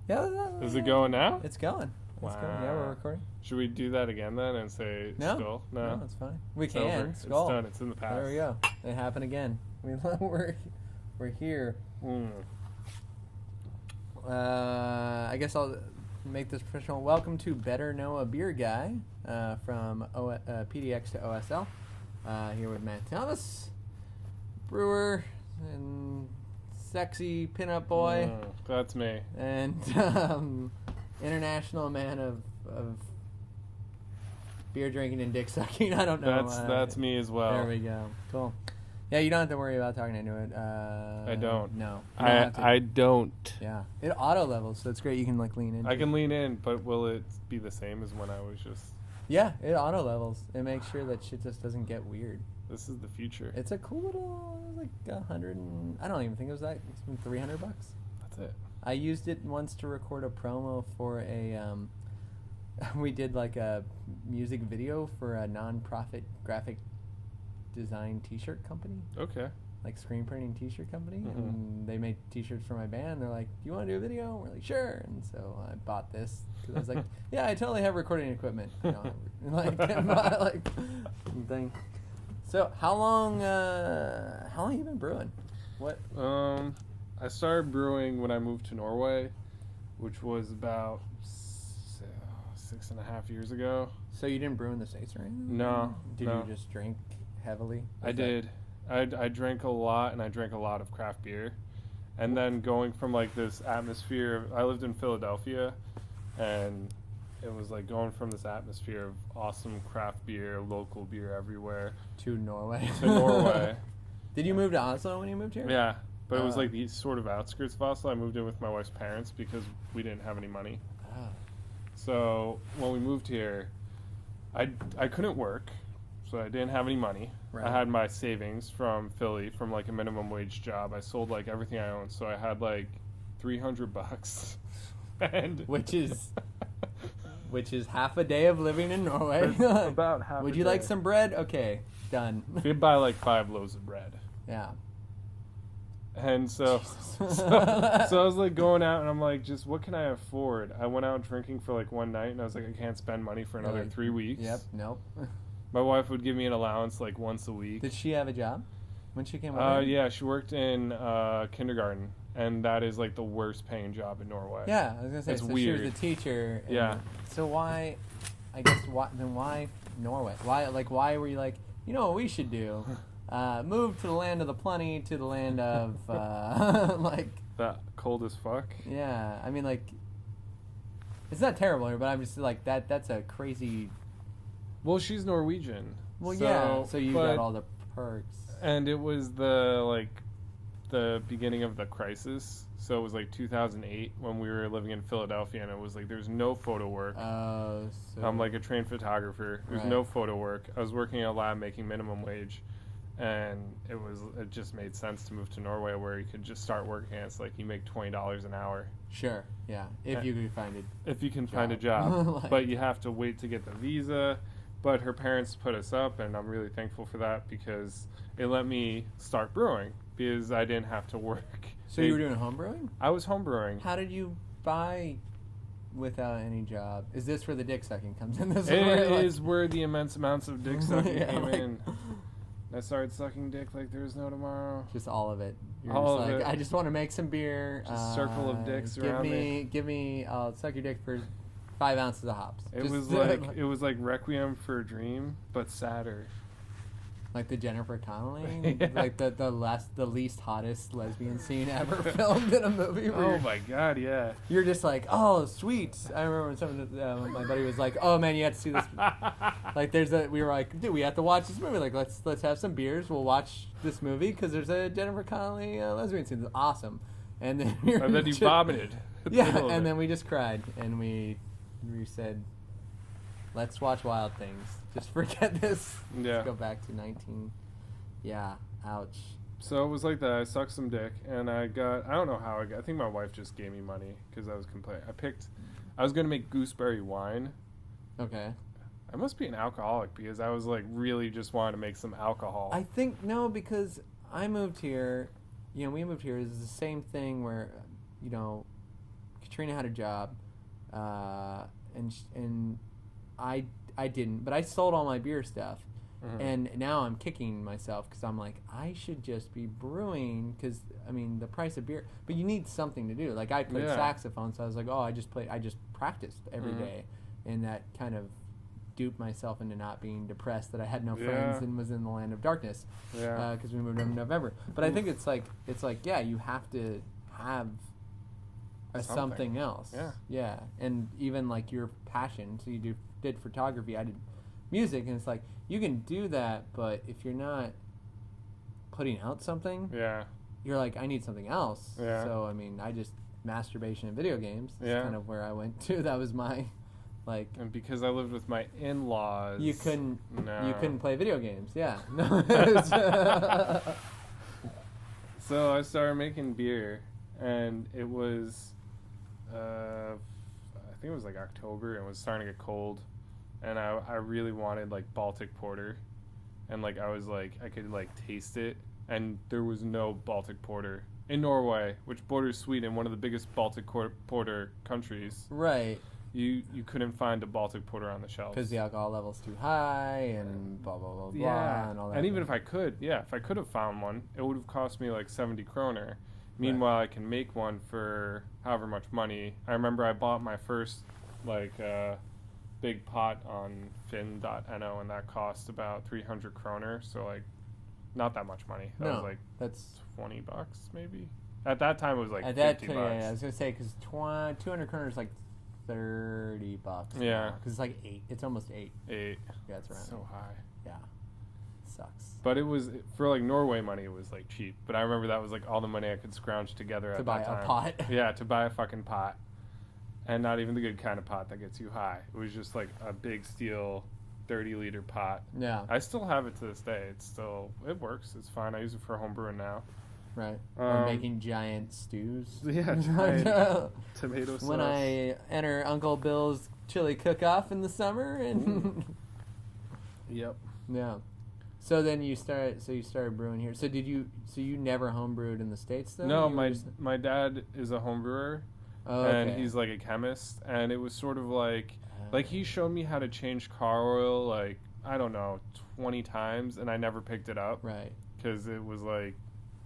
Yeah. Is it going now? It's going. It's going. Yeah, we're recording. Should we do that again then and say skull? No, it's fine. We It's can. over. Skull. It's done. It's in the past. There we go. It happened again. We're here. I guess I'll make this professional. Welcome to Better Know a Beer Guy from PDX to OSL. Here with Matt Thomas, brewer and sexy pinup boy. That's me. And international man of beer drinking and dick sucking. I don't know. That's me as well. There we go. Cool. Yeah, you don't have to worry about talking into it. I don't. No. I don't. Yeah. It auto levels, so it's great. You can lean in. I can lean in, but will it be the same as when I was just... Yeah, it auto levels. It makes sure that shit just doesn't get weird. This is the future. It's a cool little, like, 100 and... I don't even think it was that. It's been $300. That's it. I used it once to record a promo for a... we did, like, a music video for a non-profit graphic design t-shirt company. Okay. Like screen printing t-shirt company. Mm-hmm. And they made t-shirts for my band. They're like, do you want to do a video? And we're like, sure. And so I bought this because I was like, yeah, I totally have recording equipment. You know, like thing. So how long you been brewing? What? I started brewing when I moved to Norway, which was about 6.5 years ago. So you didn't brew in the States or anything? No. Did you just drink heavily? I did. I drank a lot, and I drank a lot of craft beer. And then going from, like, this atmosphere... I lived in Philadelphia, and it was, like, going from this atmosphere of awesome craft beer, local beer everywhere... To Norway. Did you move to Oslo when you moved here? Yeah, but it was, like, the sort of outskirts of Oslo. I moved in with my wife's parents because we didn't have any money. Oh. So when we moved here, I couldn't work, so I didn't have any money. Right. I had my savings from Philly from like a minimum wage job. I sold like everything I owned, so I had like $300, and which is half a day of living in Norway. About half. Would you like some bread? Okay, done. We'd buy like 5 loaves of bread. Yeah. And so I was like going out, and I'm like, just what can I afford? I went out drinking for like one night, and I was like, I can't spend money for another 3 weeks. Yep. Nope. My wife would give me an allowance like once a week. Did she have a job when she came over? Yeah, she worked in kindergarten, and that is like the worst paying job in Norway. Yeah, I was gonna say. It's so weird. She was a teacher. Yeah. So why? I guess why Norway? Why were you like, you know what we should do? Move to the land of the plenty, to the land of like. That cold as fuck. Yeah, I mean like. It's not terrible here, but I'm just like that. That's a crazy. Well, she's Norwegian. Well, yeah. So you got all the perks. And it was the beginning of the crisis. So it was like 2008 when we were living in Philadelphia, and it was like there's no photo work. So I'm like a trained photographer. There's no photo work. I was working in a lab making minimum wage, and it just made sense to move to Norway where you could just start working. And it's like you make $20 an hour. Sure. Yeah. If you can find it. If you can find a job, but you have to wait to get the visa. But her parents put us up, and I'm really thankful for that because it let me start brewing because I didn't have to work. So you were doing home brewing? I was home brewing. How did you buy without any job? Is this where the dick sucking comes in? This It is where the immense amounts of dick sucking came in. I started sucking dick like there's no tomorrow. Just all of it. You're all just of like, it. I just want to make some beer. Just circle of dicks around me. Give me, I'll suck your dick for 5 ounces of hops. It was like Requiem for a Dream, but sadder. Like the Jennifer Connelly, Yeah. like the least hottest lesbian scene ever filmed in a movie. Oh my god, yeah. You're just like, oh sweet. I remember when someone, my buddy was like, oh man, you have to see this. Like we were like, dude, we have to watch this movie. Like let's have some beers. We'll watch this movie because there's a Jennifer Connelly lesbian scene. It's awesome. And then you vomited. Yeah, and then we just cried and we said, let's watch Wild Things. Just forget this. Yeah. Let's go back to 19. Yeah. Ouch. So it was like that. I sucked some dick, and I don't know how I think my wife just gave me money because I was complaining. I was going to make gooseberry wine. Okay. I must be an alcoholic because I was like really just wanting to make some alcohol. I think, no, because I moved here, we moved here. It's the same thing where, Trina had a job, and I didn't, but I sold all my beer stuff. And now I'm kicking myself because I'm like, I should just be brewing because, I mean, the price of beer. But you need something to do. Like, I played saxophone, so I was like, oh, I just practiced every day. And that kind of duped myself into not being depressed that I had no friends and was in the land of darkness because we moved in November. But I think it's like, yeah, you have to have something else. Yeah. And even, like, your passion. So you did photography. I did music, and it's like you can do that, but if you're not putting out something, you're like, I need something else. So I mean, I just masturbation and video games is kind of where I went to. That was my and because I lived with my in-laws, you couldn't play video games. So I started making beer, and it was I think it was like October, and it was starting to get cold. And I really wanted, like, Baltic Porter. And, like, I was, like, I could, like, taste it. And there was no Baltic Porter in Norway, which borders Sweden, one of the biggest Baltic Porter countries. Right. You couldn't find a Baltic Porter on the shelves. Because the alcohol level's too high and blah, blah, blah, blah, and all that. And even if I could have found one, it would have cost me, like, 70 kroner. Meanwhile, I can make one for however much money. I remember I bought my first, like, big pot on fin.no, and that cost about 300 kroner, so, like, not that much money. That was like, that's $20 maybe. At that time, it was like $50. Yeah, I was gonna say because 200 kroner is like $30. Yeah, because it's like 8. It's almost 8. Yeah, it's around. So high. Yeah, sucks. But it was for like Norway money. It was like cheap. But I remember that was like all the money I could scrounge together to buy a pot. Yeah, to buy a fucking pot. And not even the good kind of pot that gets you high. It was just like a big steel 30-liter pot. Yeah. I still have it to this day. It works. It's fine. I use it for home brewing now. Right. Or making giant stews. Yeah, giant tomato sauce. When I enter Uncle Bill's chili cook-off in the summer. And Yep. Yeah. So then you started brewing here. So you never home brewed in the States though? No, my dad is a home brewer. Oh, okay. And he's like a chemist, and it was sort of like he showed me how to change car oil, like, I don't know, 20 times, and I never picked it up. Right. Because it was like,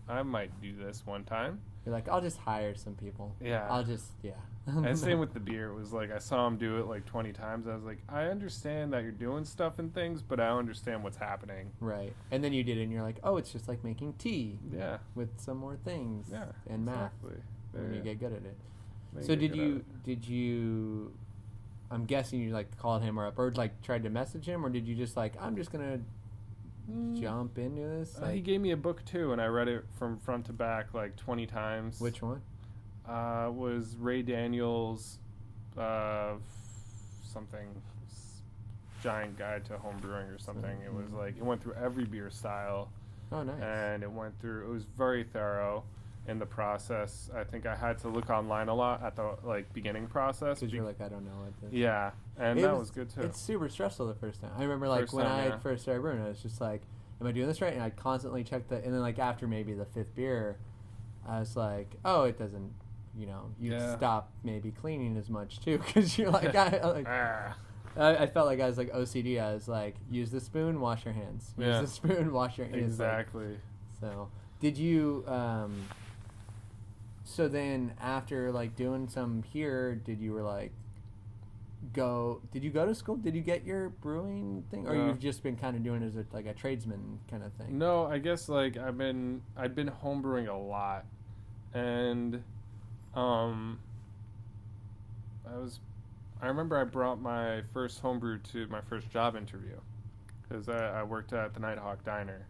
I might do this one time. You're like, I'll just hire some people. Yeah. Yeah. And same with the beer. It was like, I saw him do it like 20 times. I was like, I understand that you're doing stuff and things, but I don't understand what's happening. Right. And then you did it, and you're like, oh, it's just like making tea. Yeah. With some more things. Yeah. And math. Exactly. When you get good at it. So did you I'm guessing you like called him up or like tried to message him, or did you just like, I'm just gonna jump into this? He gave me a book too, and I read it from front to back like 20 times. Which one? Was Ray Daniels something giant guide to home brewing or something. It was like, it went through every beer style. Oh, nice. And it was very thorough in the process. I think I had to look online a lot at the like beginning process. Because you're like, I don't know what this. Yeah, and that was good too. It's super stressful the first time. I remember like when I first started brewing, I was just like, am I doing this right? And I'd constantly check and then like after maybe the 5th beer, I was like, oh, it doesn't, you stop maybe cleaning as much too, because you're like, I felt like I was like OCD. I was like, use the spoon, wash your hands. Use the spoon, wash your hands. Exactly. Like, so did you? So then after like doing some here, did you go to school? Did you get your brewing thing, or you've just been kind of doing it as a tradesman kind of thing? No, I guess like I'd been homebrewing a lot, and I remember I brought my first homebrew to my first job interview, because I worked at the Nighthawk Diner,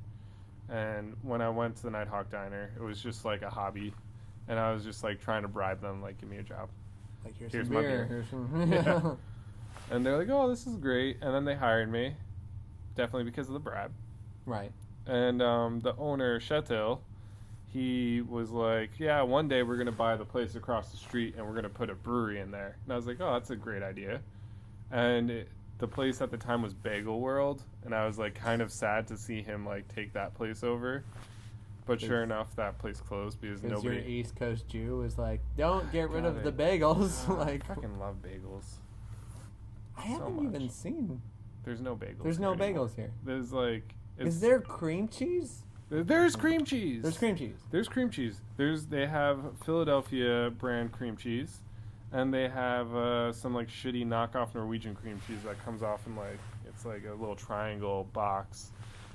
and when I went to the Nighthawk Diner, it was just like a hobby. And I was just like trying to bribe them, like, give me a job. Like, here's my beer. Here's some And they're like, oh, this is great. And then they hired me, definitely because of the bribe. Right. And the owner, Shetil, he was like, yeah, one day we're going to buy the place across the street and we're going to put a brewery in there. And I was like, oh, that's a great idea. And the place at the time was Bagel World. And I was like kind of sad to see him like take that place over. But sure enough, that place closed because Because nobody. your East Coast Jew was like, don't get rid God, of the bagels. I Like, fucking love bagels. I haven't much. even seen. There's no bagels. There's no here anymore. bagels here. There's like. Is there cream cheese? There's cream cheese. There's cream cheese. There's cream cheese. They have Philadelphia brand cream cheese, and they have some like shitty knockoff Norwegian cream cheese that comes off in like it's like a little triangle box.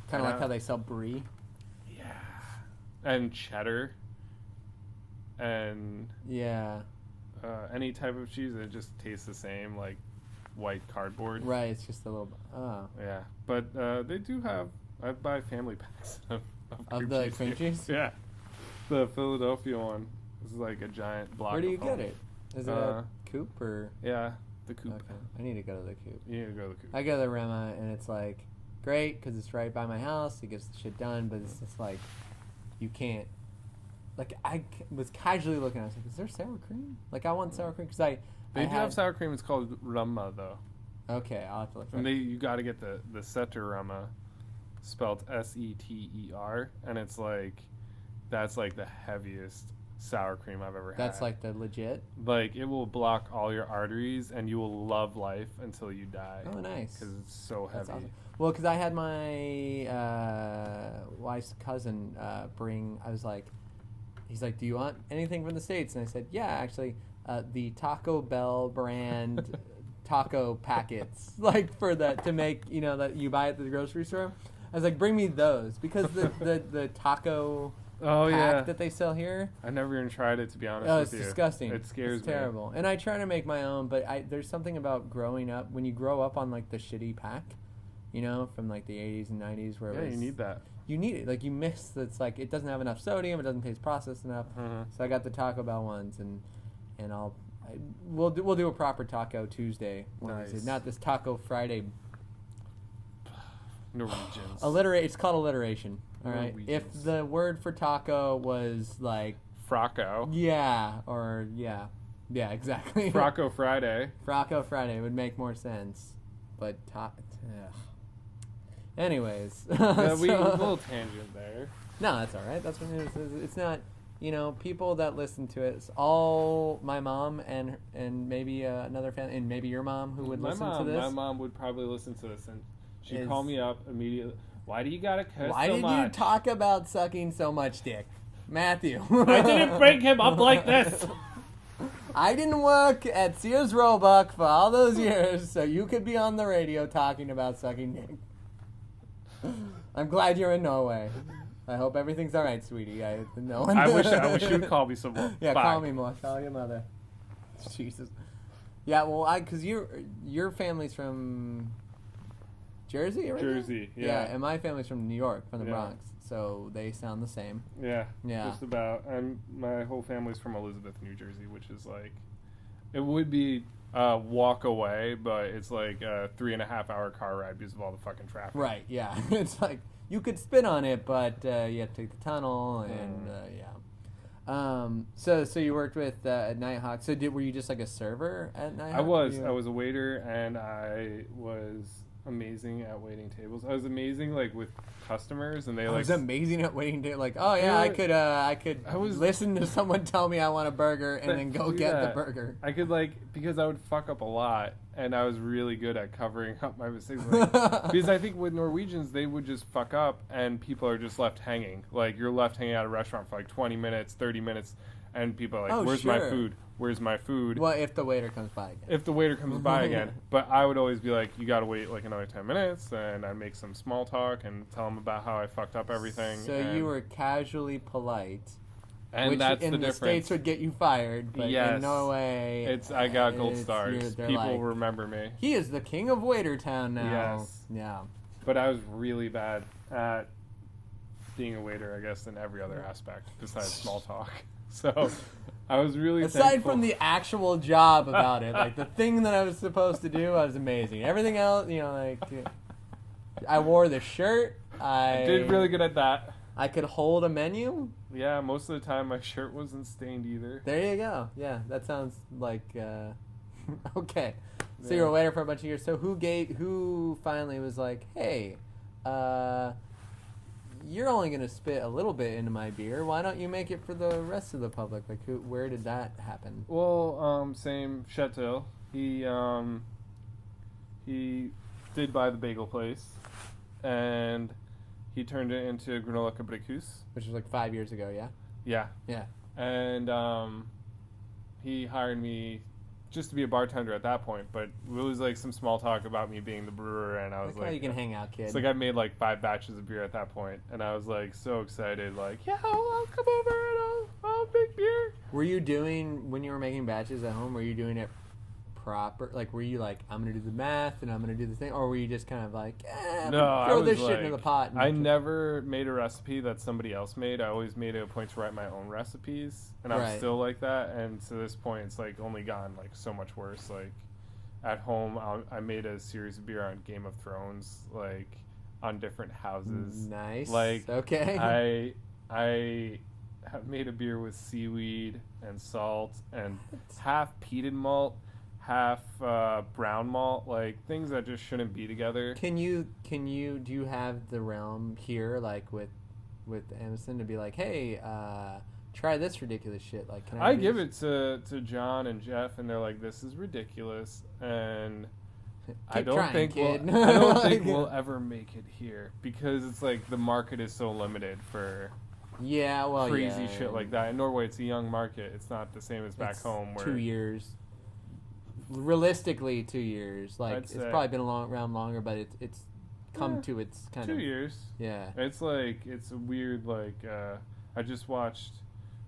Kind of like how they sell brie. Yeah. And cheddar. And Yeah. any type of cheese, it just tastes the same, like white cardboard. Right. It's just a little. Oh. Yeah, but they do have. I buy family packs of Of the cream cheese? Yeah, the Philadelphia one is like a giant block. Where do of you get foam. it? Is it a Coop or? Yeah, the Coop. Okay. I need to go to the Coop. You need to go to the Coop. I go to the Rema, and it's like great because it's right by my house. It gets the shit done, but it's just like you can't. Like was casually looking, I was like, "Is there sour cream?" Like I want sour cream because They do have sour cream. It's called Rumma though. Okay, I'll have to look. And you got to get the Setter Rumma, spelled Seter, and it's like that's like the heaviest sour cream I've ever had. That's like the legit. Like it will block all your arteries, and you will love life until you die. Oh, nice. Because it's so heavy. That's awesome. Well, because I had my wife's cousin bring. I was like, he's like, "Do you want anything from the States?" And I said, "Yeah, actually, the Taco Bell brand taco packets, like for that to make that you buy at the grocery store." I was like, "Bring me those," because the taco pack that they sell here. I never even tried it, to be honest. Oh, it's with you. disgusting. It scares it's terrible. And I try to make my own, but there's something about growing up when you grow up on like the shitty pack, from like the 80s and 90s where it was, you need that. You need it. Like you mix. It's like it doesn't have enough sodium. It doesn't taste processed enough. Mm-hmm. So I got the Taco Bell ones, and we'll do a proper Taco Tuesday. Nice. Not this Taco Friday. Norwegians. It's called alliteration. All right. If the word for taco was like Frocco. Yeah, exactly. Frocco Friday. Frocco Friday would make more sense, but anyways, We a little tangent there. No, that's all right. That's what it is. It's not. People that listen to it, it's all my mom and maybe another family, and maybe your mom who would listen to this. My mom would probably listen to this, and she'd call me up immediately. Why do you gotta curse Why so did much? you talk about sucking so much dick, Matthew? I didn't bring him up like this. I didn't work at Sears Roebuck for all those years, so you could be on the radio talking about sucking dick. I'm glad you're in Norway. I hope everything's all right, sweetie. I wish you would call me some more. Yeah, Bye. call me more. Call your mother. Jesus. Yeah, well, because your family's from Jersey, right? Jersey, yeah. And my family's from New York, from the Yeah. Bronx, so they sound the same. Yeah. Yeah. Just about. My whole family's from Elizabeth, New Jersey, which is like, it would be walk away, but it's like a 3.5 hour car ride because of all the fucking traffic. Right. Yeah. It's like you could spin on it, but you have to take the tunnel, and yeah. So you worked with at Nighthawk. So were you just like a server at Nighthawk? I was a waiter, and I was amazing at waiting tables. I was amazing like with customers, and they I was amazing at waiting tables. Like, oh yeah, I could listen to someone tell me I want a burger and then go get the burger. I could because I would fuck up a lot, and I was really good at covering up my mistakes. Because I think with Norwegians, they would just fuck up, and people are just left hanging. Like you're left hanging at a restaurant for like 20 minutes, 30 minutes, and people are like, "Where's my food? Where's my food?" Well, if the waiter comes by again. But I would always be like, you got to wait like another 10 minutes, and I'd make some small talk and tell them about how I fucked up everything. So you were casually polite. And which that's in the the States would get you fired, but in Norway, I got gold stars. People like, remember me. He is the king of Waitertown now. Yes. Yeah. But I was really bad at being a waiter, I guess, in every other aspect besides small talk. So I was really aside from the actual job about it, like the thing that I was supposed to do, I was amazing. Everything else, I wore the shirt. I did really good at that. I could hold a menu. Yeah, most of the time my shirt wasn't stained either. There you go. Yeah, that sounds like okay. So you were a waiter for a bunch of years. So who finally was like, hey, you're only gonna spit a little bit into my beer. Why don't you make it for the rest of the public? Like, where did that happen? Well, same Chateau. He did buy the bagel place, and he turned it into Granola Cabricus. Which was like 5 years ago, yeah? Yeah. Yeah. And he hired me just to be a bartender at that point, but it was like some small talk about me being the brewer, and I was Like how you can hang out, kid. it's like I made like 5 batches of beer at that point, and I was like so excited, like, yeah, I'll come over and I'll make beer. Were you doing, when you were making batches at home, were you doing it proper? Like, were you like, I'm going to do the math and I'm going to do the thing? Or were you just kind of like, No, throw I this was shit into the pot? I never made a recipe that somebody else made. I always made it a point to write my own recipes, and I'm Right. still like that. And to this point, it's like only gotten like so much worse. Like at home, I made a series of beer on Game of Thrones, like on different houses. Nice. Like, okay. I have made a beer with seaweed and salt and half peated malt, half brown malt, like things that just shouldn't be together. Do you have the realm here, like with Amundsen, to be like, hey, try this ridiculous shit? Like, can I give it to John and Jeff, and they're like, this is ridiculous, and I don't think we'll ever make it here, because it's like the market is so limited for crazy shit like that. In Norway, it's a young market. It's not the same as back home where 2 years. Realistically, 2 years. Like, it's probably been around longer, but it's come to its kind 2 of 2 years. Yeah. It's like, it's a weird, like, I just watched,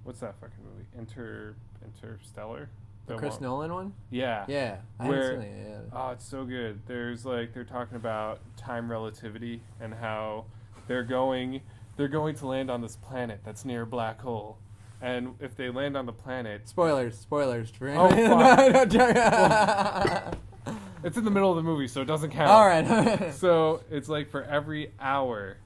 what's that fucking movie? Interstellar. The Chris Nolan one? Yeah. Yeah. I haven't seen it, yeah. Oh, it's so good. There's like, they're talking about time relativity and how they're going to land on this planet that's near a black hole. And if they land on the planet... Spoilers. Oh, fuck. It's in the middle of the movie, so it doesn't count. All right. So it's like for every hour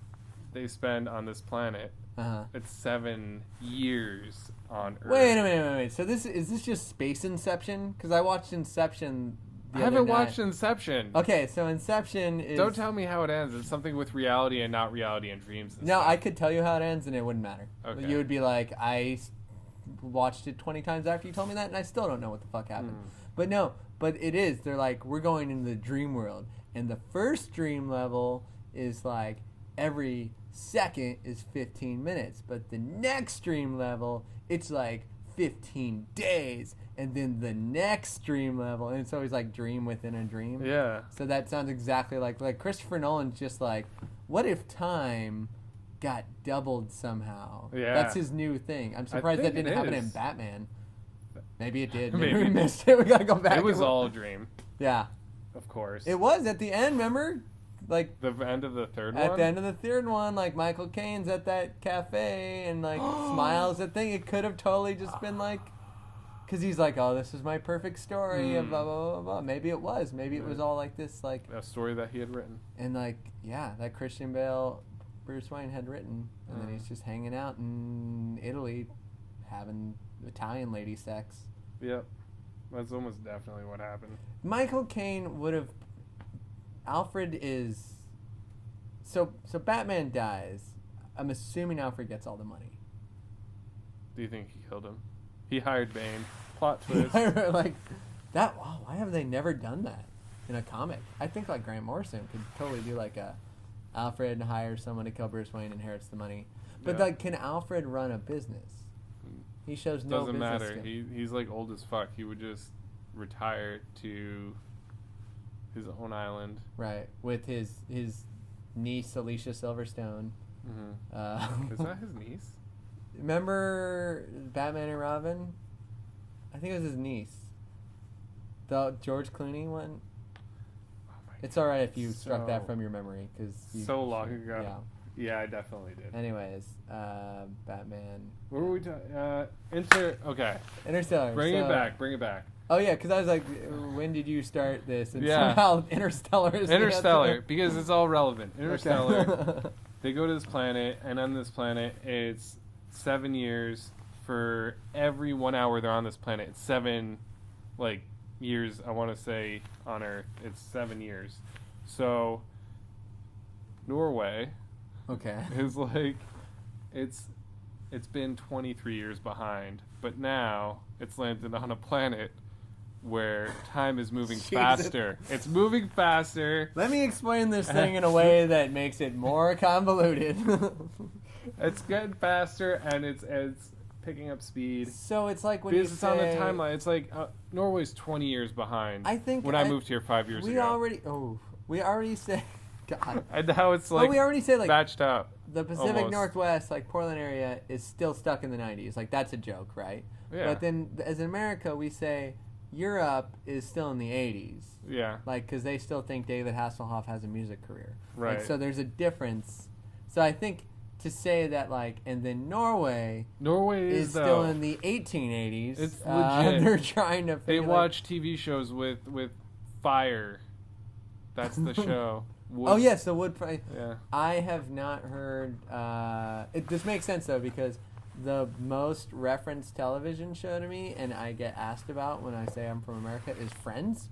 they spend on this planet, Uh-huh. it's 7 years on Earth. Wait a minute. So is this just Space Inception? Because I watched Inception the I other haven't night. watched Inception. Okay, so Inception is... Don't tell me how it ends. It's something with reality and not reality and dreams and No, stuff. I could tell you how it ends, and it wouldn't matter. Okay. You would be like, watched it 20 times after you told me that, and I still don't know what the fuck happened. But no, but it is. They're like, we're going into the dream world, and the first dream level is like every second is 15 minutes, but the next dream level, it's like 15 days, and then the next dream level, and it's always like dream within a dream. Yeah. So that sounds exactly like Christopher Nolan's just like, what if time got doubled somehow? Yeah. That's his new thing. I'm surprised that think didn't it happen is. in Batman. Maybe it did. Maybe. Maybe we missed it. We gotta go back. It was all a dream, Yeah. of course. It was at the end, remember? Like, The end of the third one? at the end of the third one, like, Michael Caine's at that cafe and, like, smiles at thing. It could have totally just been, like... Because he's like, oh, this is my perfect story, and blah, blah, blah, blah. Maybe it was. Maybe it was all like this, like... A story that he had written. And, like, yeah, that Christian Bale, Bruce Wayne had written. And then he's just hanging out in Italy having Italian lady sex. Yep. That's almost definitely what happened. Michael Caine would have... Alfred is... So Batman dies. I'm assuming Alfred gets all the money. Do you think he killed him? He hired Bane. Plot twist. Like, that... Wow, why have they never done that in a comic? I think, like, Grant Morrison could totally do, like, a... Alfred hires someone to kill Bruce Wayne, inherits the money. But, Yeah. like, can Alfred run a business? He shows no Doesn't business matter. skill. He's like old as fuck. He would just retire to his own island. Right, with his niece, Alicia Silverstone. Is that his niece? Remember Batman and Robin? I think it was his niece. The George Clooney one. Oh my It's all right if you struck So- that from your memory, because so long ago. Yeah, I definitely did. Yeah. Anyways, Batman. What were we talking? Okay. Interstellar. Bring it so- back. Bring it back. Oh yeah, because I was like, when did you start this? And Yeah. somehow Interstellar is the Interstellar, answer. because it's all relevant. Interstellar. Okay. They go to this planet, and on this planet, it's 7 years for every 1 hour they're on this planet. It's 7, like, years, I want to say, on Earth. It's 7 years. So, Norway Okay. is like it's been 23 years behind, but now it's landed on a planet where time is moving Jesus. faster. It's moving faster. Let me explain this thing in a way that makes it more convoluted. It's getting faster, and it's picking up speed. So it's like when Because you it's say, on the timeline. It's like Norway's 20 years behind. I think when I moved here 5 years ago. We already say, God. And now it's But like we already say like matched up. the Pacific almost. Northwest, like Portland area, is still stuck in the 90s. Like that's a joke, right? Yeah. But then as in America, we say Europe is still in the 80s. Yeah. Like, because they still think David Hasselhoff has a music career. Right. Like, so there's a difference. So I think to say that, like, and then Norway is still in the 1880s. It's legit. They're trying to They figure, watch TV shows with fire. That's the show. Wood. Oh, yes, the wood fire. Yeah. I have not heard. This makes sense, though, because the most referenced television show to me, and I get asked about when I say I'm from America, is Friends.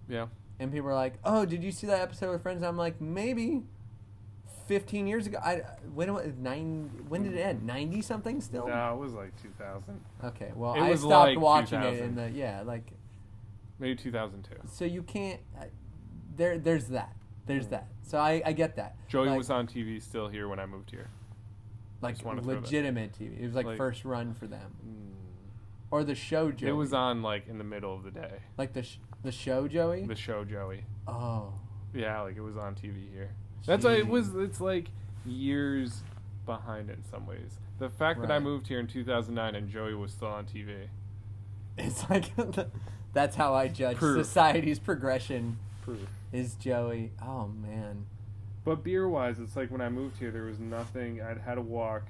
Yeah. And people are like, "Oh, did you see that episode with Friends?" I'm like, maybe. 15 years ago. When did it end? 90 something still? No, it was like 2000. Okay, well, It I was stopped like watching it 2000. like. Maybe 2002. So you can't. There's that. There's that. So I get that. Joey like, was on TV still here when I moved here. like just wanna throw that. legitimate TV. It was like first run for them. Or the show Joey. It was on like in the middle of the day. Like the show Joey. The show Joey. Oh. Yeah, like it was on TV here. That's why it was. It's like years behind in some ways. The fact that I Right. moved here in 2009 and Joey was still on TV. It's like that's how I judge Proof. society's progression. Proof. Is Joey? Oh man. But beer-wise, it's like when I moved here, there was nothing. I'd had to walk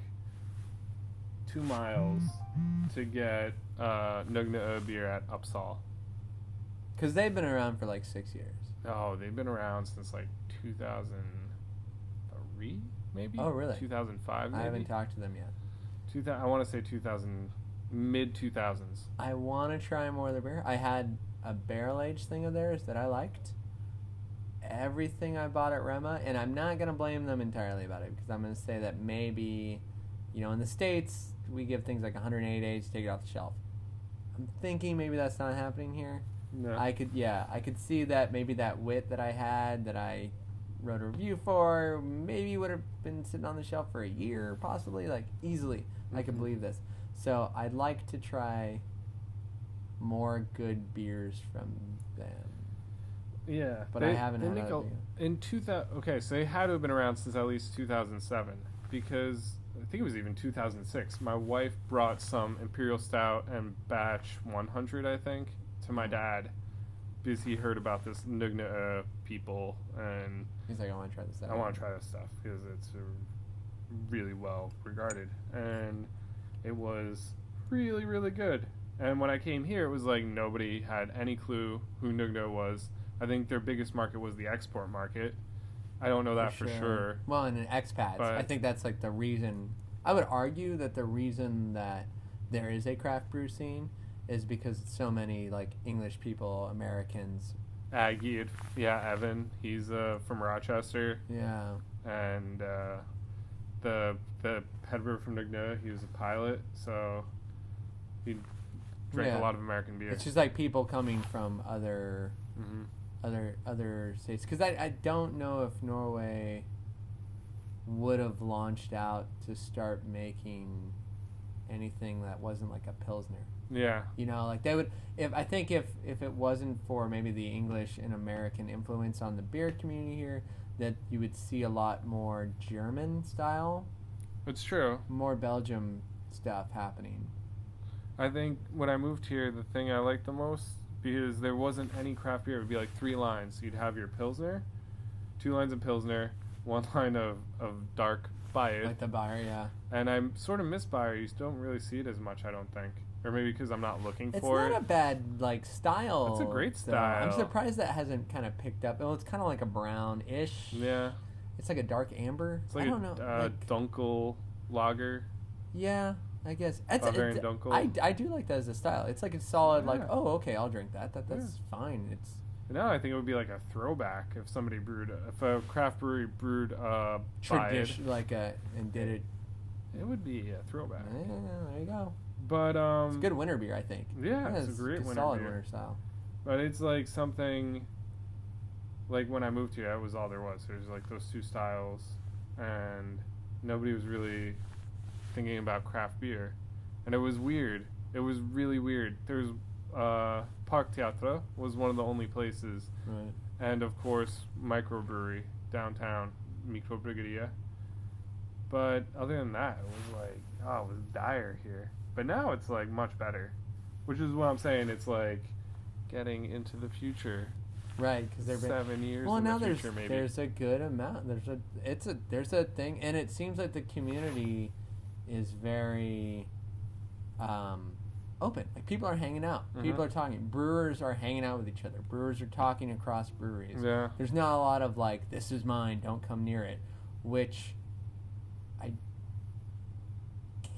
2 miles to get Nugna beer at Uppsala. Because they've been around for like 6 years. Oh, they've been around since like 2003, maybe. Oh, really? 2005, maybe. I haven't talked to them yet. I want to say 2000, mid 2000s. I want to try more of their beer. I had a barrel aged thing of theirs that I liked. Everything I bought at Rema, and I'm not going to blame them entirely about it because I'm going to say that maybe, in the States, we give things like 180 days to take it off the shelf. I'm thinking maybe that's not happening here. No. I could see that maybe that wit that I had that I wrote a review for maybe would have been sitting on the shelf for a year, possibly, like easily. Mm-hmm. I could believe this. So I'd like to try more good beers from them. Yeah, but I haven't had that in 2000. Okay, so they had to have been around since at least 2007 because I think it was even 2006. My wife brought some Imperial Stout and Batch 100, I think, to my dad because he heard about this Nugna people and he's like, I want to try this stuff. I want to try this stuff because it's really well regarded and it was really, really good. And when I came here, it was like nobody had any clue who Nugna was. I think their biggest market was the export market. I don't know that for sure. Well, and expats. I think that's like the reason. I would argue that the reason that there is a craft brew scene is because so many like English people, Americans. Aggie, Evan. He's from Rochester. Yeah. And the head brewer from Nugna, he was a pilot, so he drank a lot of American beer. It's just like people coming from other. Mm-hmm. Other states, because I don't know if Norway would have launched out to start making anything that wasn't like a Pilsner. Yeah. Like they would, if it wasn't for maybe the English and American influence on the beer community here, that you would see a lot more German style. It's true. More Belgium stuff happening. I think when I moved here, the thing I liked the most, because there wasn't any craft beer. It would be like 3 lines. So you'd have your Pilsner, 2 lines of Pilsner, 1 line of dark Bayer. Like the Bayer, yeah. And I sort of miss Bayer. You don't really see it as much, I don't think. Or maybe because I'm not looking for it. It's not a bad, style. It's a great So style. I'm surprised that hasn't kind of picked up. Well, it's kind of like a brownish. Yeah. It's like a dark amber. It's like I don't know. Dunkel lager. Yeah. I guess Bavarian Dunkel. I do like that as a style. It's like it's solid. Yeah. Like, oh, okay, I'll drink that. That's fine. No, I think it would be like a throwback if if a craft brewery brewed Tradition, and did it. it would be a throwback. Yeah, there you go. But It's a good winter beer, I think. yeah, it's a great winter solid beer. winter style. But it's like something, like when I moved here, that was all there was. There's like those two styles, and nobody was really thinking about craft beer, and it was weird. It was really weird. There's Parc Théâtre was one of the only places, Right. and of course microbrewery downtown, Microbryggeri. But other than that, it was like, oh, it was dire here. But now it's like much better, which is what I'm saying. It's like getting into the future. Right, because they're 7 years. well, in now the future, maybe. there's a good amount. There's a thing, and it seems like the community is very open. Like people are hanging out. People are talking. Brewers are hanging out with each other. Brewers are talking across breweries. Yeah. There's not a lot of like, this is mine, don't come near it, which I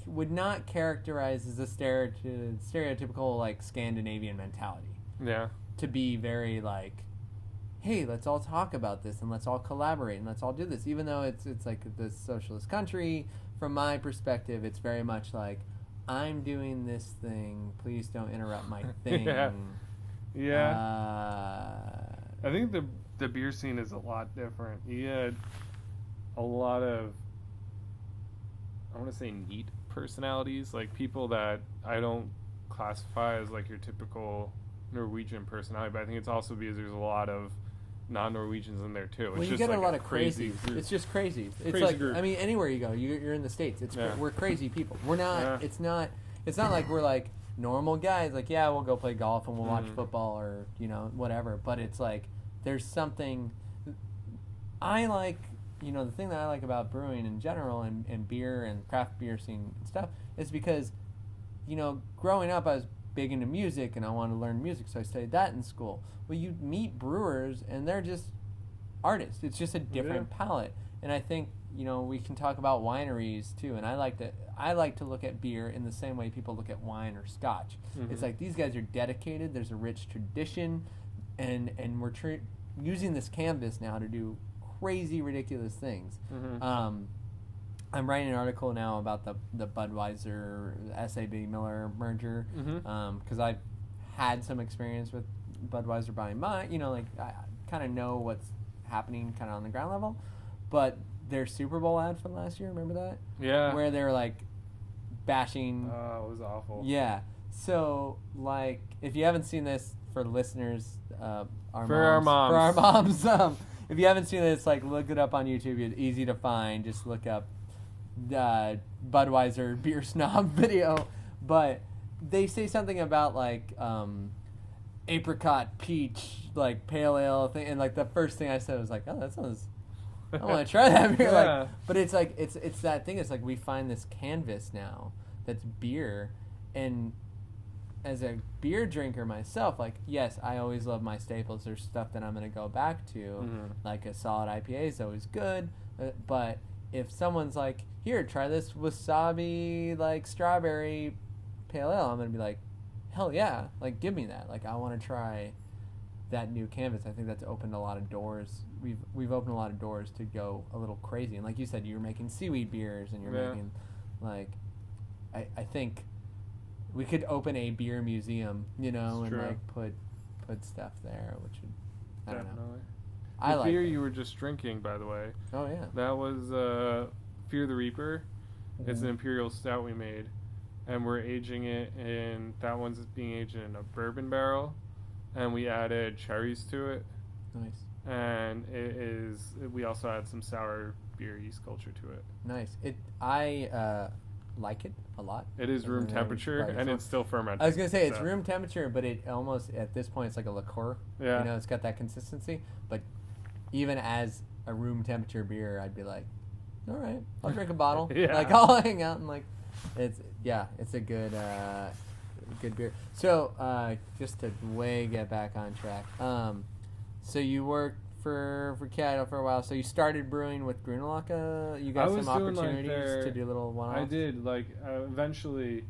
would not characterize as a stereotypical like Scandinavian mentality. Yeah. To be very like, hey, let's all talk about this and let's all collaborate and let's all do this. Even though it's like this socialist country, from my perspective, it's very much like, I'm doing this thing, please don't interrupt my thing. Yeah. I think the beer scene is a lot different. You had a lot of, I want to say, neat personalities, like people that I don't classify as like your typical Norwegian personality, but I think it's also because there's a lot of non-Norwegians in there too. Well, it's you just get like a lot of crazy crazies. group. It's just crazy. It's Crazy like group. I mean, anywhere you go, you're in the States. We're crazy people. We're not. Yeah. It's not like we're like normal guys. Like, yeah, we'll go play golf and we'll watch Mhm. football or whatever. But it's like there's something I like. The thing that I like about brewing in general and beer and craft beer scene and stuff is because, growing up I was big into music and I wanted to learn music, so I studied that in school. Well, you meet brewers and they're just artists. It's just a different palette. And I think, we can talk about wineries too. And I like to look at beer in the same way people look at wine or scotch. Mhm. It's like these guys are dedicated. There's a rich tradition, and we're using this canvas now to do crazy, ridiculous things. Mhm. I'm writing an article now about the Budweiser SAB Miller merger because I've had some experience with Budweiser buying mine. I kind of know what's happening kind of on the ground level, but their Super Bowl ad from last year, remember that? Yeah. Where they were like bashing. Oh, it was awful. Yeah. So like, if you haven't seen this, for listeners, our moms, if you haven't seen this, like, look it up on YouTube. It's easy to find. Just look up Budweiser beer snob video. But they say something about like apricot peach like pale ale thing, and like the first thing I said was like, oh, that sounds. I want to try that beer. Yeah. Like, but it's like it's that thing. It's like we find this canvas now that's beer, and as a beer drinker myself, like, yes, I always love my staples. There's stuff that I'm going to go back to. Like a solid IPA is always good. But if someone's like, here, try this wasabi, like, strawberry pale ale, I'm going to be like, hell yeah. Like, give me that. Like, I want to try that new canvas. I think that's opened a lot of doors. We've opened a lot of doors to go a little crazy. And like you said, you're making seaweed beers and you're making, like, I think we could open a beer museum, and true. like put stuff there, which would, I don't know. The like beer it. you were just drinking, by the way. Oh yeah. That was Fear the Reaper. It's an imperial stout we made, and we're aging it in. That one's being aged in a bourbon barrel, and we added cherries to it. Nice. And we also add some sour beer yeast culture to it. Nice. I like it a lot. It is room temperature, and it's still fermented. I was gonna say it's room temperature, but it almost at this point it's like a liqueur. Yeah. It's got that consistency. But even as a room temperature beer, I'd be like, all right, I'll drink a bottle. Yeah. Like I'll hang out and like, it's a good beer. So just to get back on track. So you worked for Kyoto for a while. So you started brewing with Grunewalk. You got some opportunities to do little one-offs? I did. Eventually,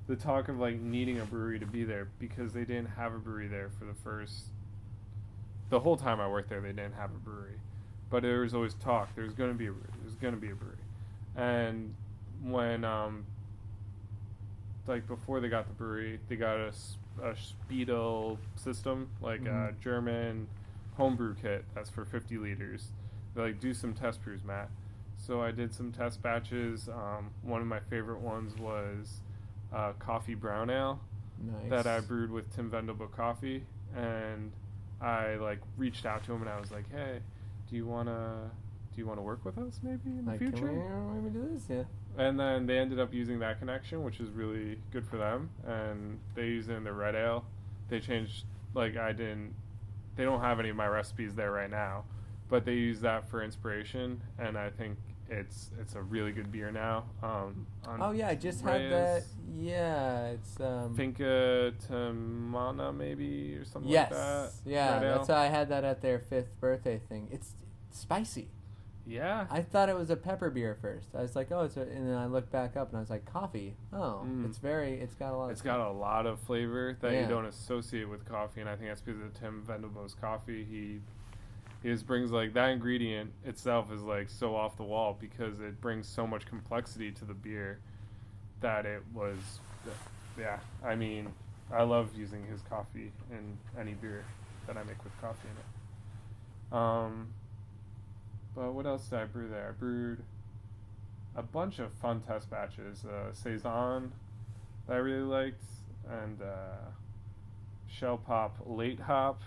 the talk of needing a brewery to be there, because they didn't have a brewery there for the first the whole time I worked there, they didn't have a brewery, but there was always talk. There's going to be a brewery. There's going to be a brewery, and when like before they got the brewery, they got a Spiedel system, like a German homebrew kit that's for 50 liters. They like do some test brews, Matt. So I did some test batches. One of my favorite ones was coffee brown ale that I brewed with Tim Vendelbo Coffee, and I like reached out to him and I was like, hey, do you wanna work with us maybe in the future? Can we do this? Yeah. And then they ended up using that connection, which is really good for them. And they use it in their red ale. They changed, like they don't have any of my recipes there right now, but they use that for inspiration. And I think it's a really good beer now. I just had that. Yeah, it's Finca Tamana maybe or something yes, like that. Yeah, that's how I had that at their 5th birthday thing. It's spicy. Yeah. I thought it was a pepper beer at first. I was like, oh, and then I looked back up and I was like, coffee. Oh, it's got a lot. It's got a lot of flavor that you don't associate with coffee, and I think that's because of Tim Vendelbo's coffee. He just brings like that ingredient itself is like so off the wall because it brings so much complexity to the beer that it was, yeah. I mean, I love using his coffee in any beer that I make with coffee in it. But what else did I brew there? I brewed a bunch of fun test batches. Saison that I really liked, and Shell Pop Late Hop,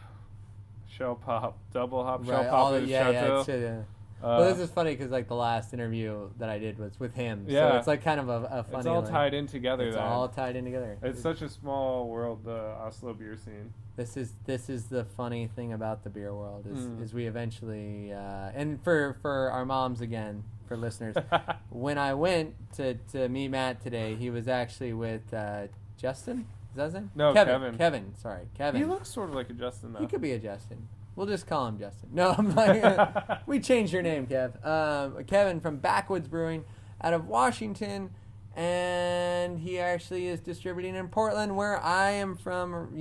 Shell Pop Double Hop, Shell Pop Chateau. Well, this is funny because like the last interview that I did was with him, yeah. So it's like kind of a funny. It's all tied in together. It's all tied in together. It's such a small world, the Oslo beer scene. This is the funny thing about the beer world is we eventually and for our moms again, for listeners, when I went to meet Matt today, he was actually with Justin. Is that his name? No, Kevin. Sorry, Kevin. He looks sort of like a Justin though. He could be a Justin. We'll just call him Justin. No, I'm like, we changed your name, Kev. Kevin from Backwoods Brewing out of Washington, and he actually is distributing in Portland, where I am from,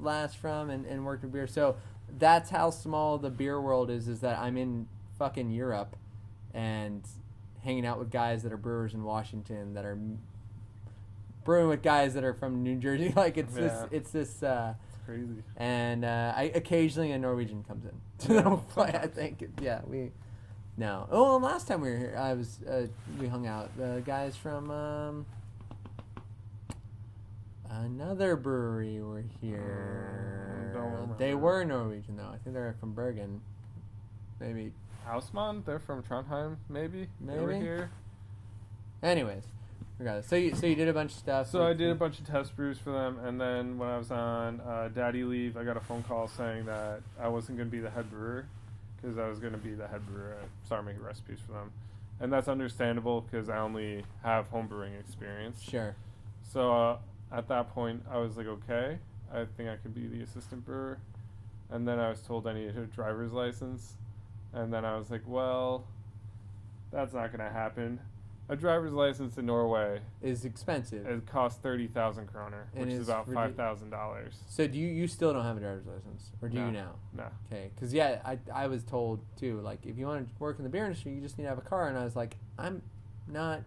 last from, and worked with beer. So that's how small the beer world is that I'm in fucking Europe and hanging out with guys that are brewers in Washington that are brewing with guys that are from New Jersey. Like, it's this crazy. And I occasionally a Norwegian comes in to play. I think no. Oh, last time we were here, we hung out. The guys from another brewery were here. They were Norwegian though. I think they're from Bergen. Maybe Hausmann. They're from Trondheim. Maybe. They were here. Anyways. Regardless. So you did a bunch of stuff. So I did a bunch of test brews for them, and then when I was on daddy leave, I got a phone call saying that I wasn't going to be the head brewer because I was going to be the head brewer at Start making recipes for them, and that's understandable because I only have home brewing experience. Sure. So at that point, I was like, okay, I think I could be the assistant brewer, and then I was told I needed a driver's license, and then I was like, well, that's not going to happen. A driver's license in Norway is expensive. It costs 30,000 kroner, which is about $5,000. So do you still don't have a driver's license, or do you now? No. Okay, because I was told too, like, if you want to work in the beer industry, you just need to have a car, and I was like, I'm not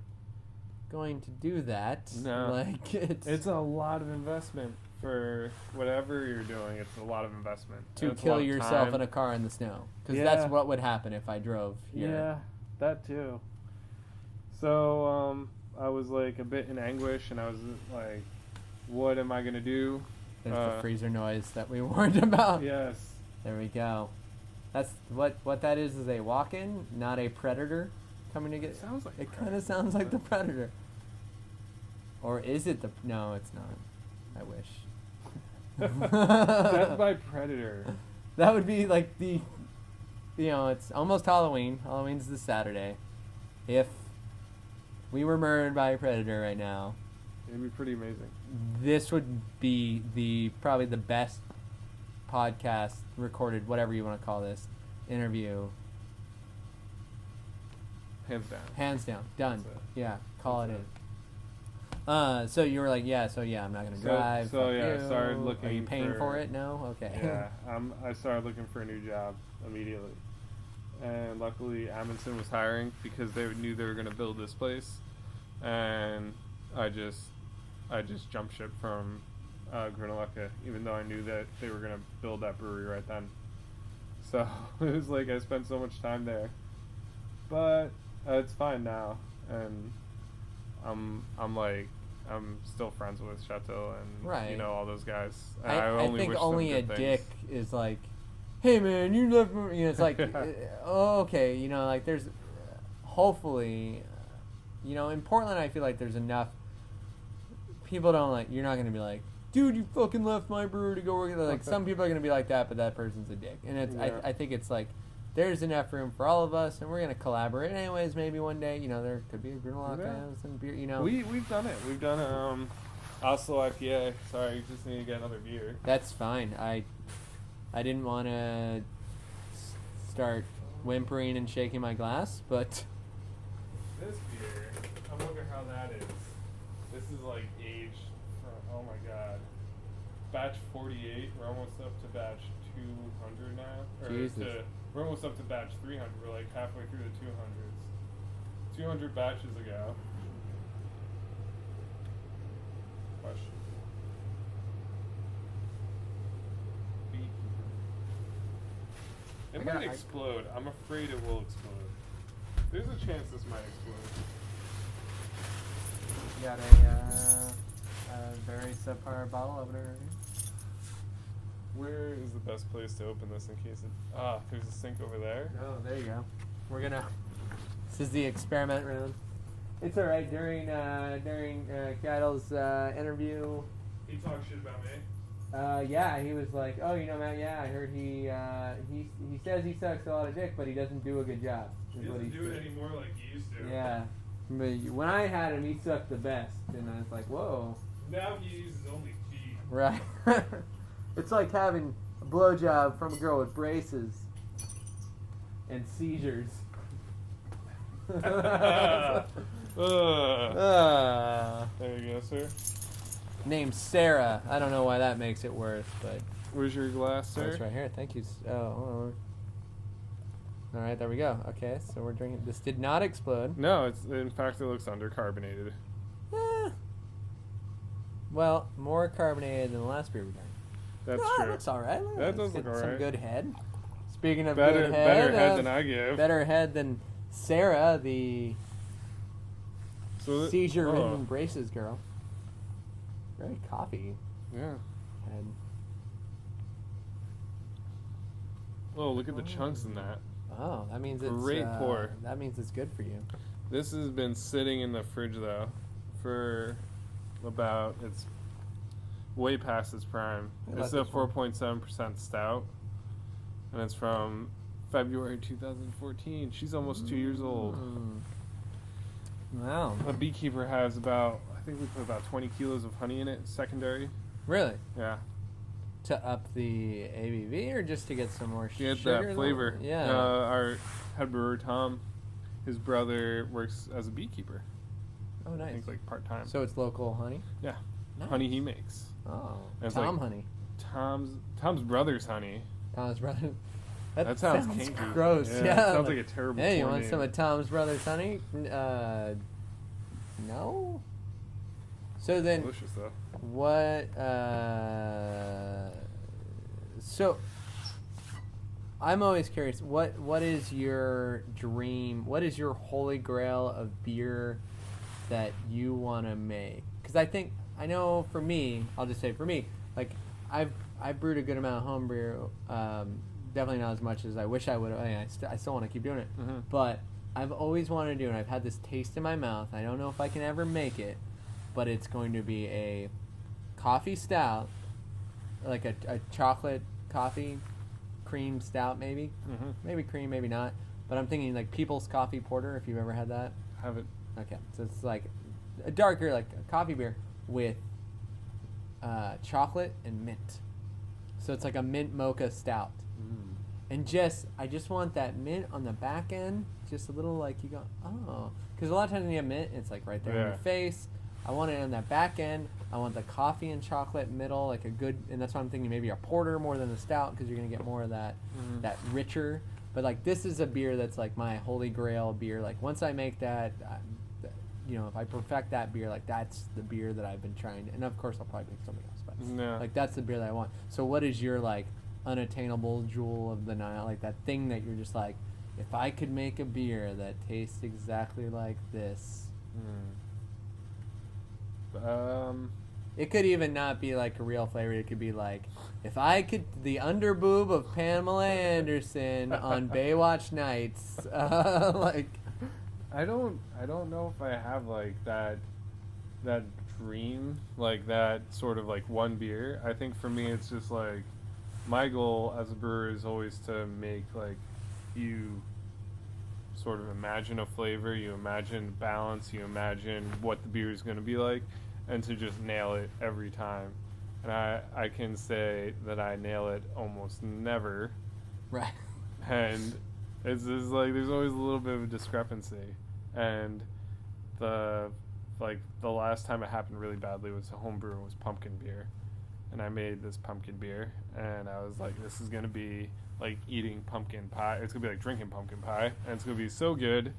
going to do that. No. Like, it's a lot of investment for whatever you're doing. It's a lot of investment to kill yourself in a car in the snow, because that's what would happen if I drove here. Yeah, that too. So I was like a bit in anguish, and I was like, what am I going to do? There's the freezer noise that we warned about. Yes. There we go. That's what that is a walk-in, not a predator coming to get. It kind of sounds like the predator. Or is it the? No, it's not. I wish. That's my predator. That would be like the. It's almost Halloween. Halloween's this Saturday. If we were murdered by a predator right now, it'd be pretty amazing. This would be probably the best podcast recorded, whatever you want to call this, interview. Hands down. Hands down. Done. Yeah. Call it in. So you were like, I'm not gonna drive. So fuck yeah, I you. started looking. Are you paying for it? No. Okay. Yeah, I started looking for a new job immediately, and luckily Amundsen was hiring because they knew they were gonna build this place, and I just jumped ship from Granulca, even though I knew that they were gonna build that brewery right then. So it was like I spent so much time there, but it's fine now, and I'm still friends with Chateau and you know all those guys. And I think wish only them a good dick things. is like, hey man, you left me. You know, it's like, oh, okay, you know, like there's, hopefully, you know, in Portland, I feel like there's enough. People don't like. You're not gonna be like, dude, you fucking left my brewery to go work. Like some people are gonna be like that, but that person's a dick, and it's. Yeah. I think it's like. There's enough room for all of us, and we're gonna collaborate anyways. Maybe one day, you know, there could be a Grunwald and beer. You know, we've done it. We've done Oslo IPA. Sorry, you just need to get another beer. that's fine. I didn't want to start whimpering and shaking my glass, but This beer, I wonder how that is. This is like aged. Oh my god, batch 48. We're almost up to batch 200 now. Jesus. We're almost up to batch 300. We're like halfway through the 200s. 200 batches ago. Question. It might explode. I'm afraid it will explode. There's a chance this might explode. you got a very subpar bottle opener. Where is the best place to open this in case it... there's a sink over there. Oh, there you go. We're gonna. This is the experiment round. It's all right. During Keitel's interview, He talked shit about me. yeah, he was like, "Oh, you know, Matt. Yeah, I heard he says he sucks a lot of dick, but he doesn't do a good job." He doesn't do it anymore like he used to. Yeah, but when I had him, he sucked the best, and I was like, "Whoa." Now he uses only tea. Right. It's like having a blowjob from a girl with braces and seizures. There you go, sir. Named Sarah. I don't know why that makes it worse, but Where's your glass, sir? it's right here. Thank you. Oh, hold on. All right, there we go. Okay, so we're drinking. This did not explode. No, in fact it looks undercarbonated. Eh. Well, more carbonated than the last beer we drank. That's no, true. That looks all right. That Let's does look get all some right. good head. Speaking of Better good head, head than I give. better head than Sarah, the So seizure-ridden braces girl. Very coffee Yeah. head. Oh, look at the chunks in that. Oh, that means it's Great pour. That means it's good for you. This has been sitting in the fridge though for it's way past its prime. I It's like a this one. 4.7% stout, and it's from February 2014. She's almost 2 years old. Wow. A beekeeper has I think we put about 20 kilos of honey in it, secondary. Really? Yeah. To up the ABV or just to get some more Get sugar? that flavor. Yeah. Our head brewer, Tom, his brother works as a beekeeper. Oh, I nice. think like part-time. So it's local honey? Yeah. Nice. Honey he makes. Oh, And it's Tom like- honey. Tom's brother's honey. Tom's brother. That sounds kinky. gross. Yeah, Yeah. it sounds like a terrible Hey, you porn want name. some of Tom's brother's honey? No. So then, Delicious though. what? So, I'm always curious. What is your dream? What is your holy grail of beer that you want to make? Because I know for me, I'll just say for me, like I've brewed a good amount of home brew. Definitely not as much as I wish I would. I still want to keep doing it, Mhm. but I've always wanted to do it. I've had this taste in my mouth. I don't know if I can ever make it, but it's going to be a coffee stout, like a chocolate coffee cream stout, maybe. Mhm. Maybe cream, maybe not. But I'm thinking like People's Coffee Porter, if you've ever had that. Have it. Okay, so it's like a darker, like a coffee beer with chocolate and mint. So it's like a mint mocha stout. And I just want that mint on the back end, just a little like you go, oh. Because a lot of times when you have mint, it's like right there in Yeah. your face. I want it on that back end. I want the coffee and chocolate middle, like a good, and that's why I'm thinking maybe a porter more than the stout, because you're gonna get more of that, that richer. But like this is a beer that's like my holy grail beer. Like once I make that, if I perfect that beer, like that's the beer that I've been trying to, and of course I'll probably make something else, but like that's the beer that I want. So what is your like unattainable jewel of the Nile, like that thing that you're just like, if I could make a beer that tastes exactly like this? It could even not be like a real flavor. It could be like, if I could, the underboob of Pamela Anderson on Baywatch Nights, like. I don't know if I have like that dream, like that sort of like one beer. I think for me it's just like my goal as a brewer is always to make like, you sort of imagine a flavor, you imagine balance, you imagine what the beer is going to be like, and to just nail it every time. And I can say that I nail it almost never. Right. And it's just like there's always a little bit of a discrepancy. And the last time it happened really badly was a home brew, was pumpkin beer. And I made this pumpkin beer, and I was like, this is going to be like eating pumpkin pie. It's going to be like drinking pumpkin pie, and it's going to be so good.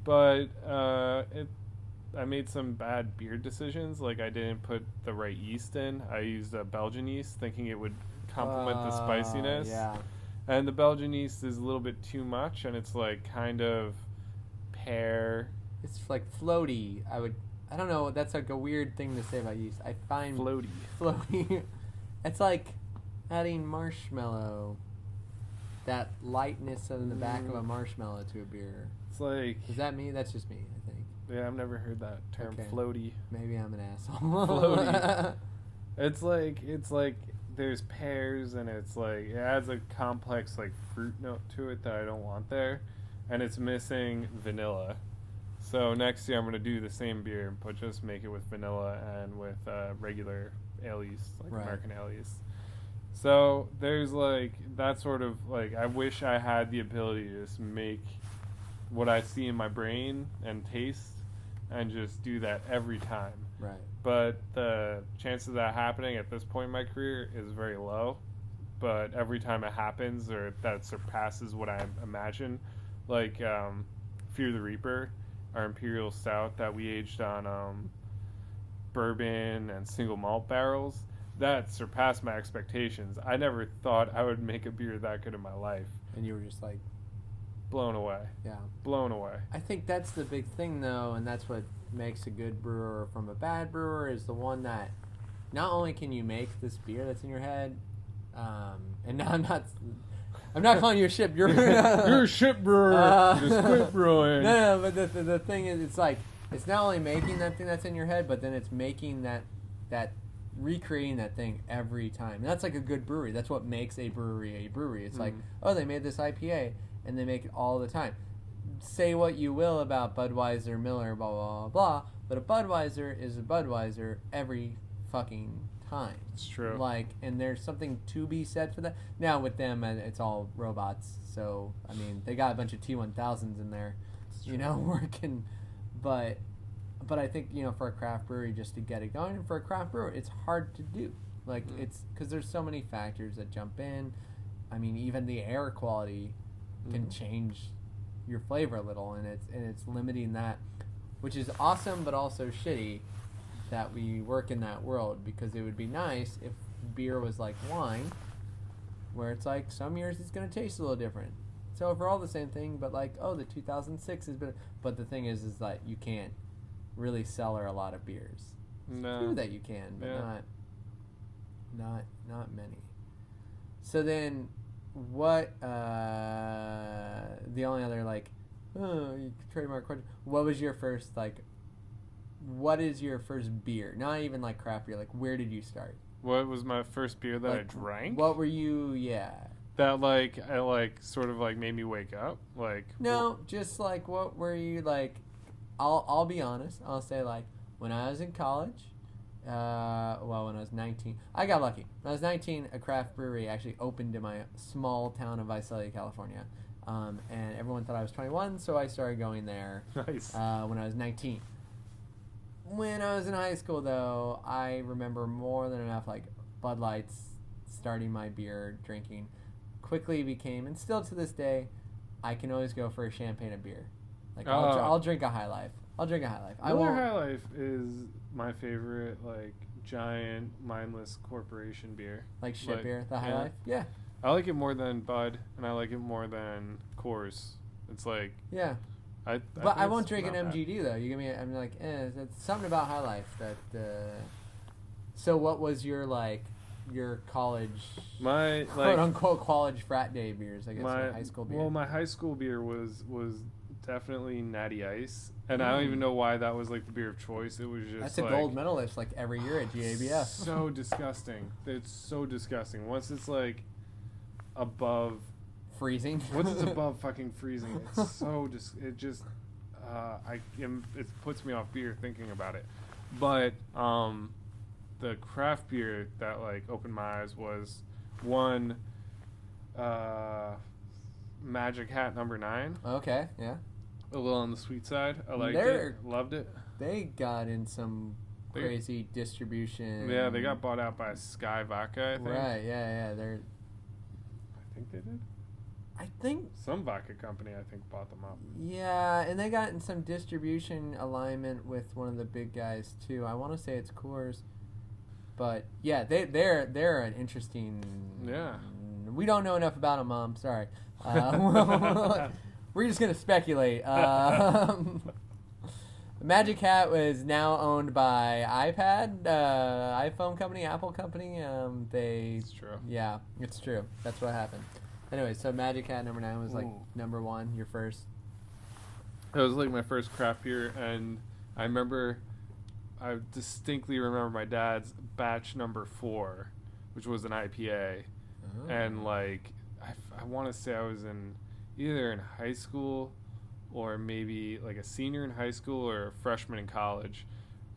But I made some bad beer decisions. Like I didn't put the right yeast in. I used a Belgian yeast thinking it would complement the spiciness. Yeah. And the Belgian yeast is a little bit too much, and it's like kind of pear. It's like floaty. I don't know. That's like a weird thing to say about yeast. I find floaty. It's like adding marshmallow. That lightness in the back of a marshmallow to a beer. It's like. Is that me? That's just me, I think. Yeah, I've never heard that term. Okay. Floaty. Maybe I'm an asshole. Floaty. It's like there's pears, and it's like it adds a complex like fruit note to it that I don't want there, and it's missing vanilla. So next year I'm gonna do the same beer, but just make it with vanilla and with regular ale yeast, like American ale yeast. So there's like that sort of like, I wish I had the ability to just make what I see in my brain and taste, and just do that every time. Right. But the chances of that happening at this point in my career is very low. But every time it happens, or that surpasses what I imagine, like Fear the Reaper, our imperial stout that we aged on bourbon and single malt barrels, that surpassed my expectations. I never thought I would make a beer that good in my life. And you were just like, blown away. Yeah. Blown away. I think that's the big thing, though, and that's what makes a good brewer from a bad brewer, is the one that not only can you make this beer that's in your head, and now I'm not calling you a shit brewer. You're a shit brewer. Just quit brewing. No, but the thing is, it's like, it's not only making that thing that's in your head, but then it's making that recreating that thing every time. And that's like a good brewery. That's what makes a brewery a brewery. It's like, oh, they made this IPA, and they make it all the time. Say what you will about Budweiser, Miller, blah, blah, blah, blah, but a Budweiser is a Budweiser every fucking time. It's true. Like, and there's something to be said for that. Now, with them, it's all robots, so, I mean, they got a bunch of T1000s in there, working, but I think, for a craft brewery, just to get it going, and for a craft brewer, it's hard to do. Like, it's, because there's so many factors that jump in. I mean, even the air quality can change your flavor a little, and it's limiting that, which is awesome but also shitty that we work in that world, because it would be nice if beer was like wine, where it's like some years it's going to taste a little different. So if we're all the same thing, but like, oh, the 2006 is better. But the thing is that you can't really cellar a lot of beers. No. It's true that you can, but not many. So then, what? The only other trademark question. What was your first What is your first beer? Not even like craft beer. Like, where did you start? What was my first beer that I drank? What were you? Yeah. That sort of made me wake up. No, just like, what were you like? I'll be honest. I'll say, like, when I was in college. When I was 19, I got lucky. When I was 19, a craft brewery actually opened in my small town of Visalia, California, and everyone thought I was 21, so I started going there. Nice. When I was 19. When I was in high school, though, I remember more than enough, like, Bud Lights starting my beer drinking. Quickly became, and still to this day, I can always go for a champagne of beer. Like, I'll drink a High Life. Miller High Life is my favorite, like, giant, mindless corporation beer. Like shit beer, the High Life? Yeah. I like it more than Bud, and I like it more than Coors. It's like... Yeah. But I won't drink an MGD, though. You give me... I'm like, it's something about High Life that... So what was your, like, your college... My, like... quote-unquote college frat day beers, I guess, my high school beer? Well, my high school beer was definitely Natty Ice. And I don't even know why that was, like, the beer of choice. It was just, that's a gold medalist, like, every year at GABF. So disgusting. It's so disgusing. Once it's, like, above... freezing. Once it's above fucking freezing, it's so it just it puts me off beer thinking about it. But the craft beer that like opened my eyes was one Magic Hat number 9. Okay, yeah. A little on the sweet side. I liked it. Loved it. They got in some crazy distribution. Yeah, they got bought out by Sky Vodka, I think. Right, yeah. I think they did. I think some vodka company bought them up. Yeah, and they got in some distribution alignment with one of the big guys too. I want to say it's Coors, but yeah, they're an interesting. Yeah. We don't know enough about them, Mom. Sorry. We're just gonna speculate. Magic Hat was now owned by iPhone company, Apple company. It's true. Yeah, it's true. That's what happened. Anyway, so Magic Hat number 9 was like number 1, your first. It was like my first craft beer, and I distinctly remember my dad's batch number 4, which was an IPA, and like I want to say I was either in high school or maybe like a senior in high school or a freshman in college,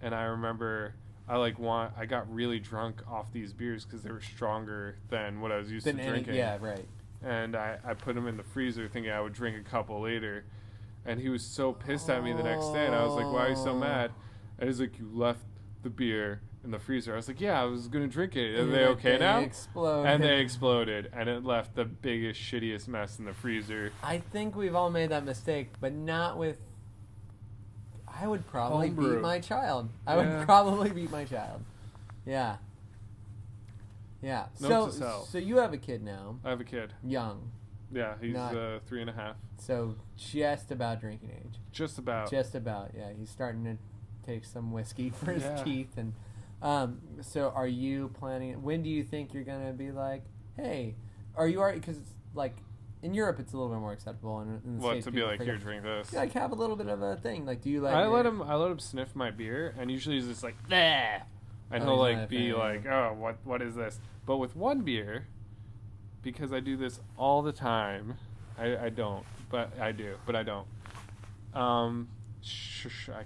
and I remember I got really drunk off these beers because they were stronger than what I was used to drinking. Yeah, right. And I put them in the freezer thinking I would drink a couple later. And he was so pissed at me the next day. And I was like, why are you so mad? And he's like, you left the beer in the freezer. I was like, yeah, I was going to drink it. Are they okay now? And they exploded. And it left the biggest, shittiest mess in the freezer. I think we've all made that mistake, but not with... I would probably beat my child. I would probably beat my child. Yeah. Yeah. So you have a kid now. I have a kid. Young. Yeah, he's 3.5. So just about drinking age. Just about. Yeah. He's starting to take some whiskey for his teeth. And so are you planning... When do you think you're going to be like, hey, are you already... Because it's like... In Europe, it's a little bit more acceptable. In the States, to be like, here, drink this. Like, have a little bit of a thing. Like, do you like... I let him sniff my beer, and usually he's just like, nah. And he'll like be like, oh, what is this? But with one beer, because I do this all the time, I don't, but I do, but I don't. I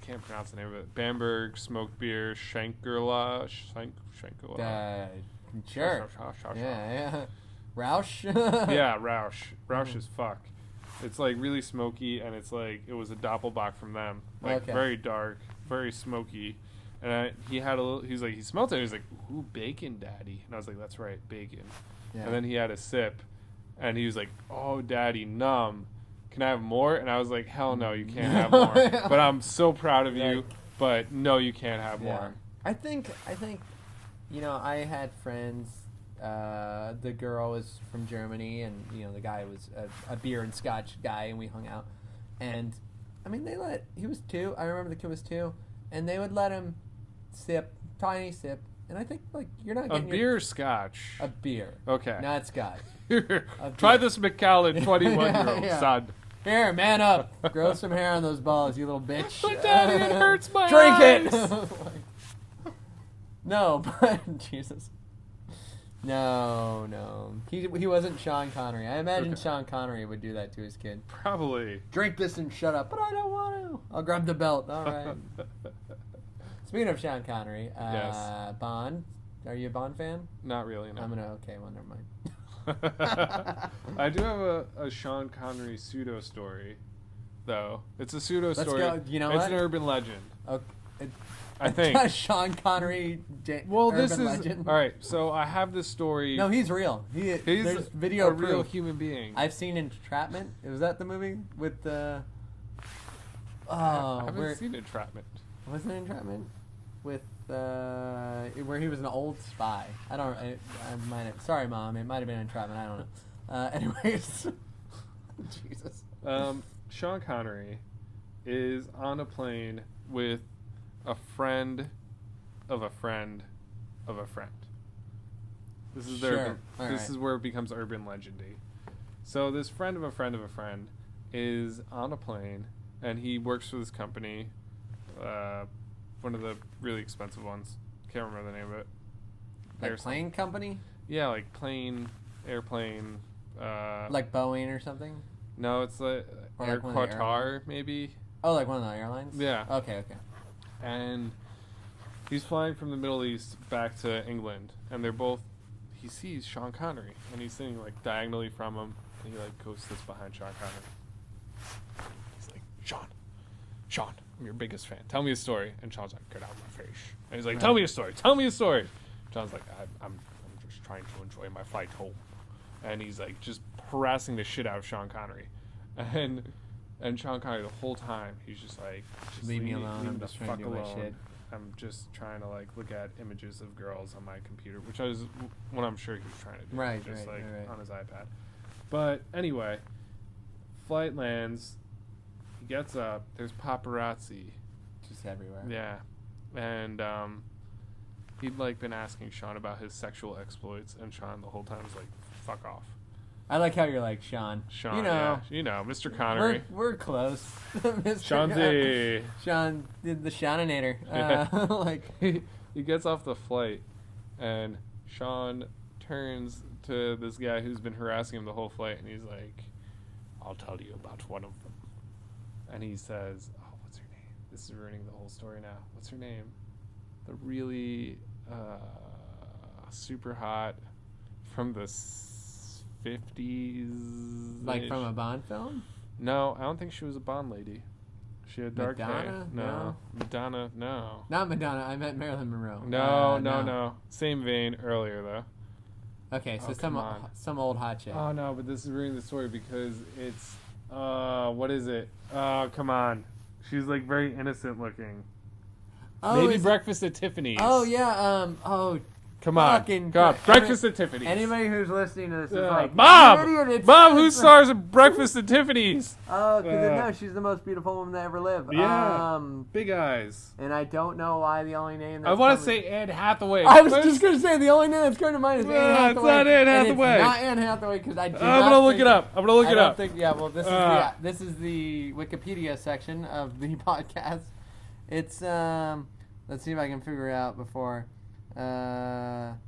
can't pronounce the name of it. Bamberg smoked beer, Schenkerla. Sure. Yeah. Rausch? Yeah, Rausch. Rausch is fuck. It's like really smoky, and it's like, it was a Doppelbock from them. Like very dark, very smoky. And he smelled it. He was like, ooh, bacon, daddy. And I was like, that's right, bacon. Yeah. And then he had a sip, and he was like, oh, daddy, numb. Can I have more? And I was like, hell no, you can't have more. But I'm so proud of you, but no, you can't have more. I think, I had friends. The girl was from Germany, and, the guy was a beer and scotch guy, and we hung out. And, he was 2. I remember the kid was 2. And they would let him tiny sip, and I think you're not getting a beer or scotch. A beer. Okay. Not scotch. Try this Macallan 21-year-old son. Here, man up. Grow some hair on those balls, you little bitch. But daddy, it hurts my eyes. Drink it. No, but Jesus. No. He wasn't Sean Connery. I imagine Sean Connery would do that to his kid. Probably. Drink this and shut up. But I don't want to. I'll grab the belt. All right. Speaking of Sean Connery, yes. Bond. Are you a Bond fan? Not really, no. Never mind. I do have a Sean Connery pseudo story, though. It's a pseudo story. Let's go. You know it's what? an urban legend. Okay. I think. Sean Connery. Well, urban this is legend. all right. So I have this story. No, he's real. He's there's video a real proof. human being. I've seen Entrapment. Was that the movie with the? I haven't seen Entrapment. Was it Entrapment? With where he was an old spy. I might have. Sorry, Mom. It might have been Entrapment. I don't know. Anyways, Jesus. Sean Connery is on a plane with a friend of a friend of a friend. This is Sure. This is where it becomes urban legendy. So this friend of a friend of a friend is on a plane, and he works for this company, one of the really expensive ones. Can't remember the name of it. Like plane company? Yeah, like plane, airplane. Like Boeing or something? No, it's like Air Qatar, maybe. Oh, like one of the airlines? Yeah. Okay. And he's flying from the Middle East back to England, and he sees Sean Connery, and he's sitting like diagonally from him, and he like goes sits behind Sean Connery. He's like, Sean, I'm your biggest fan. Tell me a story. And Sean's like, get out of my face. And he's like, tell me a story. Sean's like, I'm just trying to enjoy my flight home. And he's like just harassing the shit out of Sean Connery. And Sean Connery the whole time, he's just like, just leave me alone. I'm just trying to do my shit. I'm just trying to like look at images of girls on my computer, which is what I'm sure he was trying to do. Right, on his iPad. But anyway, flight lands. He gets up. There's paparazzi. Just everywhere. Yeah, and he'd like been asking Sean about his sexual exploits, and Sean the whole time was like, "Fuck off." I like how you're like Sean. Mr. Connery. We're close. Mr. Sean's Sean did the Seaninator. Like he gets off the flight, and Sean turns to this guy who's been harassing him the whole flight, and he's like, "I'll tell you about one of them." And he says, "Oh, what's her name? This is ruining the whole story now. What's her name? The really super hot from the 50s. Like from a Bond film? No, I don't think she was a Bond lady. She had dark hair. Madonna? No. Madonna, no. Not Madonna. I meant Marilyn Monroe. No. Same vein earlier, though. Okay, so some old hot chick. Oh, no, but this is ruining the story because it's... what is it? Oh, come on. She's, like, very innocent looking. Oh, Maybe Breakfast at Tiffany's. Oh, yeah, Come on. Breakfast at Tiffany's. Anybody who's listening to this is like, Mom! idiot, Mom, who stars in Breakfast at Tiffany's? Oh, because no, she's the most beautiful woman that ever lived. Yeah. Big eyes. And I don't know why the only name that's I want to say Anne Hathaway. I was just going to say the only name that's coming to mind is Anne Hathaway. It's not Anne Hathaway. It's not Anne Hathaway because I do I'm going to look it up. This is the Wikipedia section of the podcast. It's, let's see if I can figure it out before. All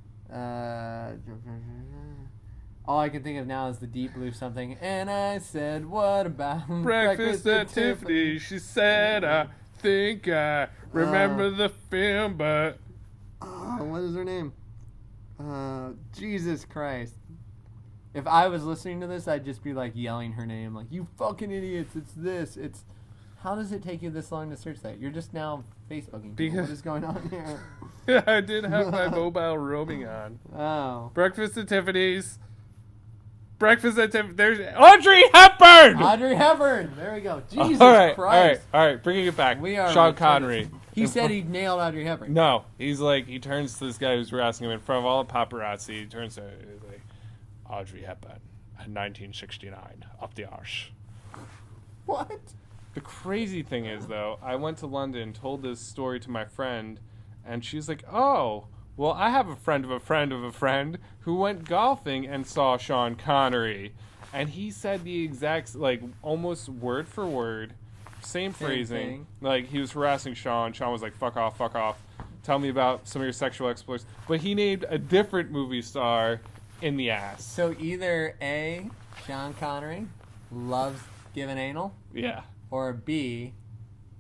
I can think of now is the Deep Blue something. And I said, what about Breakfast at Tiffany? She said, I think I remember the film, but... what is her name? Jesus Christ. If I was listening to this, I'd just be like yelling her name. Like, you fucking idiots, it's this, it's... How does it take you this long to search that? You're just now Facebooking people. What is going on here? Yeah, I did have my mobile roaming on. Oh. Breakfast at Tiffany's. There's Audrey Hepburn! Audrey Hepburn! There we go. Jesus Christ. All right. Bringing it back. We are Sean Connery. He said he nailed Audrey Hepburn. No. He's like, he turns to this guy who's harassing him in front of all the paparazzi. He turns to him. He's like, Audrey Hepburn, 1969, up the arse. What? The crazy thing is, though, I went to London, told this story to my friend, and she's like, oh, well, I have a friend of a friend of a friend who went golfing and saw Sean Connery. And he said the exact, like, almost word for word, same phrasing. Thing. Like, he was harassing Sean. Sean was like, fuck off. Tell me about some of your sexual exploits. But he named a different movie star in the ass. So either A, Sean Connery loves giving anal. Yeah. Or B,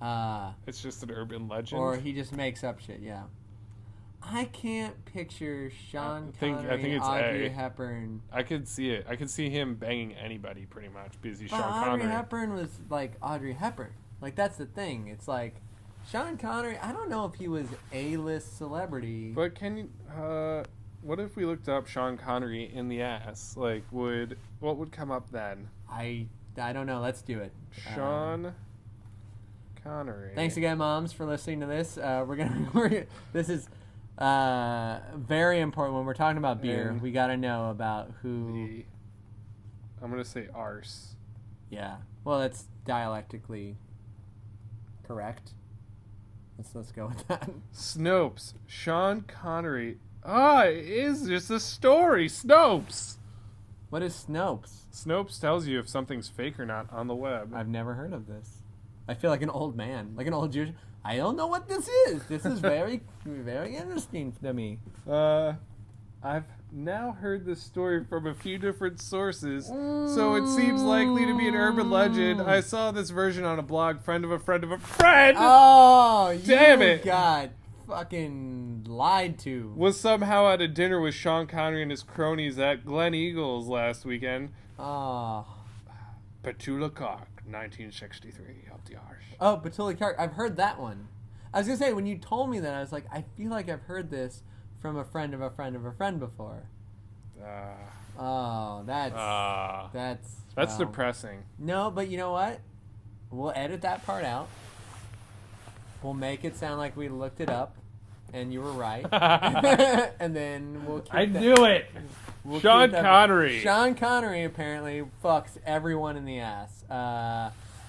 it's just an urban legend. Or he just makes up shit, yeah. I can't picture Sean Connery, I think it's Audrey A. Hepburn. I could see it. I could see him banging anybody pretty much because he's But Sean Audrey Connery. Hepburn was like Audrey Hepburn. Like, that's the thing. It's like Sean Connery, I don't know if he was A-list celebrity. But can you? What if we looked up Sean Connery in the ass? Like, what would come up then? I don't know. Let's do it. Sean Connery. Thanks again, moms, for listening to this. This is very important when we're talking about beer. And we got to know about who. I'm gonna say arse. Yeah. Well, that's dialectically correct. Let's go with that. Snopes. Sean Connery. It is just a story. Snopes. What is Snopes? Snopes tells you if something's fake or not on the web. I've never heard of this. I feel like an old man, like an old Jewish. I don't know what this is. This is very, very interesting to me. I've now heard this story from a few different sources, so it seems likely to be an urban legend. I saw this version on a blog, friend of a friend of a friend. Oh, damn you it! got fucking lied to. Was somehow at a dinner with Sean Connery and his cronies at Glen Eagles last weekend. Oh. Petula Clark, 1963, up the arse. Oh, Petula Clark. I've heard that one. I was gonna say, when you told me that, I was like, I feel like I've heard this from a friend of a friend of a friend before. Oh, that's well, depressing. No, but you know what? We'll edit that part out. We'll make it sound like we looked it up, and you were right. And then we'll keep knew it! We'll Sean Connery! Sean Connery apparently fucks everyone in the ass.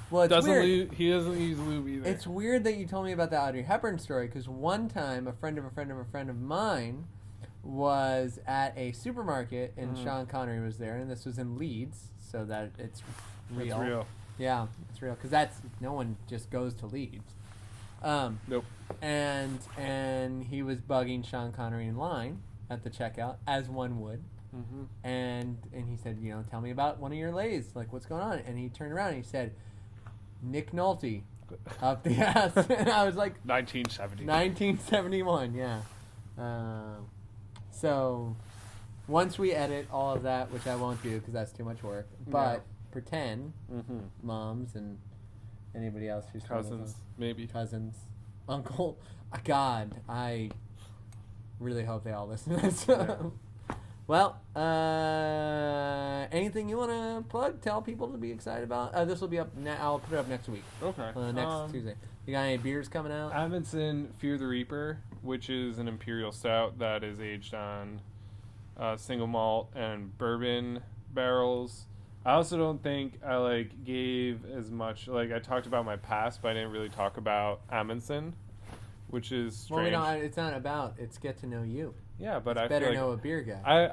Well, it's weird. He doesn't use lube either. It's weird that you told me about the Audrey Hepburn story, because one time a friend of a friend of a friend of mine was at a supermarket and Sean Connery was there, and this was in Leeds, so that it's real. It's real. Yeah, it's real, because no one just goes to Leeds. Nope. And he was bugging Sean Connery in line at the checkout, as one would. Mm-hmm. And he said, tell me about one of your lays, like what's going on. And he turned around and he said, Nick Nolte, up the ass. And I was like, 1971, yeah. So once we edit all of that, which I won't do because that's too much work, but pretend moms and anybody else who's cousins, uncle. God, I really hope they all listen to this. Yeah. Well, anything you want to plug? Tell people to be excited about. This will be up. I'll put it up next week. Okay. Next Tuesday. You got any beers coming out? Amundsen Fear the Reaper, which is an imperial stout that is aged on single malt and bourbon barrels. I also don't think I gave as much. I talked about my past, but I didn't really talk about Amundsen, which is strange. Well, it's not about. It's get to know you. Yeah, but I better know a beer guy. I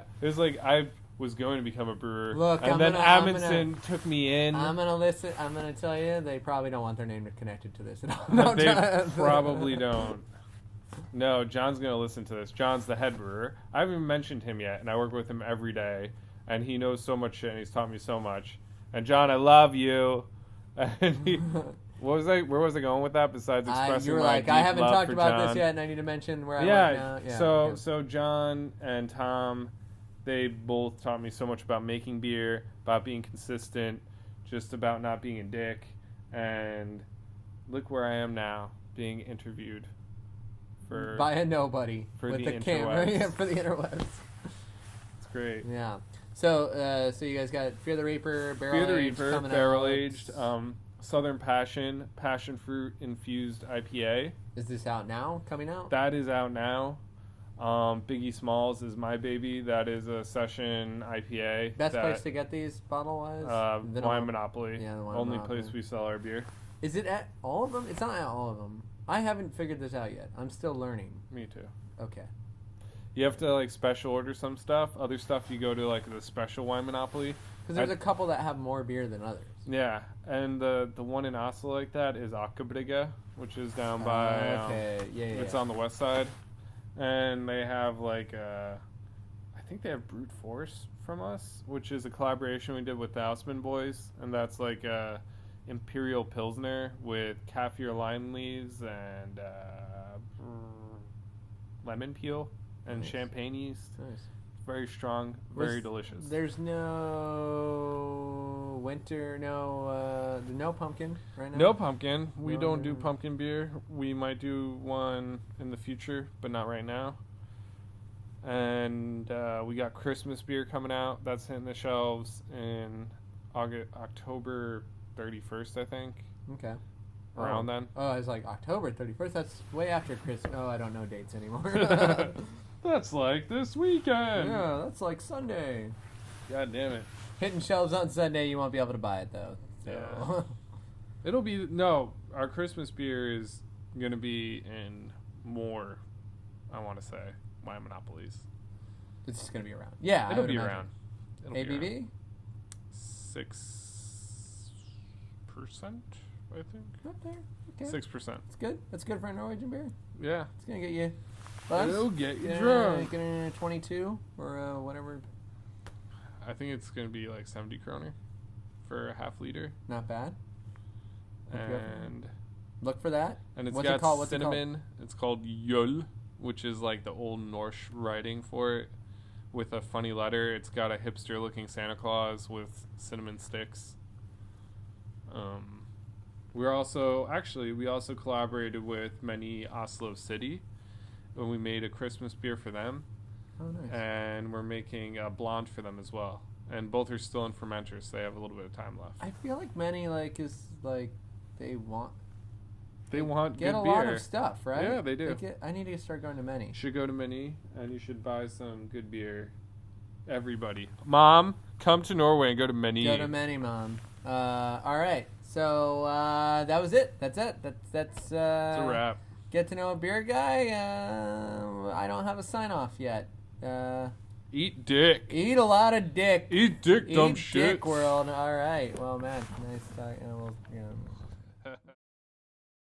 was going to become a brewer. Look, and then Amundsen took me in. I'm gonna listen. I'm gonna tell you, they probably don't want their name connected to this at all. No, they probably don't. No, John's gonna listen to this. John's the head brewer. I haven't even mentioned him yet, and I work with him every day, and he knows so much shit, and he's taught me so much. And John, I love you. And where was I going with that? Besides expressing you were my like, deep I haven't love talked for about John. this yet, and I need to mention where I work now. Yeah. So John and Tom, they both taught me so much about making beer, about being consistent, just about not being a dick, and look where I am now, being interviewed by a nobody with the camera for the interwebs. It's great. Yeah. So you guys got Fear the Reaper, barrel aged, Southern Passion fruit infused IPA. Is this out now? Coming out? That is out now. Biggie Smalls is my baby. That is a session IPA. Best place to get these bottle wise? Wine Monopoly. Yeah, the Wine Only Monopoly. place we sell our beer. Is it at all of them? It's not at all of them. I haven't figured this out yet. I'm still learning. Me too. Okay. You have to special order some stuff. Other stuff you go to the special Wine Monopoly. Because there's a couple that have more beer than others. Yeah, and the one in Oslo like that is Akebrygge, which is down by. It's on the west side, and they have I think they have Brute Force from us, which is a collaboration we did with the Houseman Boys, and that's a Imperial Pilsner with kaffir lime leaves and lemon peel and champagne yeast. Nice. Very strong, very delicious. There's no winter, no pumpkin right now. No pumpkin. We No, don't no. do pumpkin beer. We might do one in the future, but not right now. And we got Christmas beer coming out. That's hitting the shelves in October 31st, I think. Okay. Around then. Oh, it's like October 31st. That's way after Christmas. Oh, I don't know dates anymore. That's like this weekend. Yeah, that's like Sunday. God damn it. Hitting shelves on Sunday, you won't be able to buy it though. So. Yeah. It'll be our Christmas beer is gonna be in more. I want to say my monopolies. It's just gonna be around. Yeah, It'll be around. It'll ABV? Be around. 6%, I think. Up there. Okay. 6%. It's good. That's good for a Norwegian beer. Yeah. It's gonna get you. Buzz. It'll get you drunk. Get in a 22 or whatever. I think it's gonna be like 70 kroner for a half liter. Not bad. And look for that. And it's What's got it called? What's it cinnamon. It's called Jöl, which is like the old Norse writing for it, with a funny letter. It's got a hipster-looking Santa Claus with cinnamon sticks. We also collaborated with many Oslo City when we made a Christmas beer for them. Oh, nice. And we're making a blonde for them as well. And both are still in fermenters, so they have a little bit of time left. I feel like many they want Get a good beer. lot of stuff, right? Yeah, they do. I need to start going to many. You should go to Mini, and you should buy some good beer. Everybody. Mom, come to Norway and go to Mini. Go to many, Mom. All right. So that was it. That's it. That's It's a wrap. Get to know a beer guy. I don't have a sign off yet. Eat dick. Eat a lot of dick. Eat dick, dumb Eat shit. Dick world. All right. Well, man, nice talk. We'll,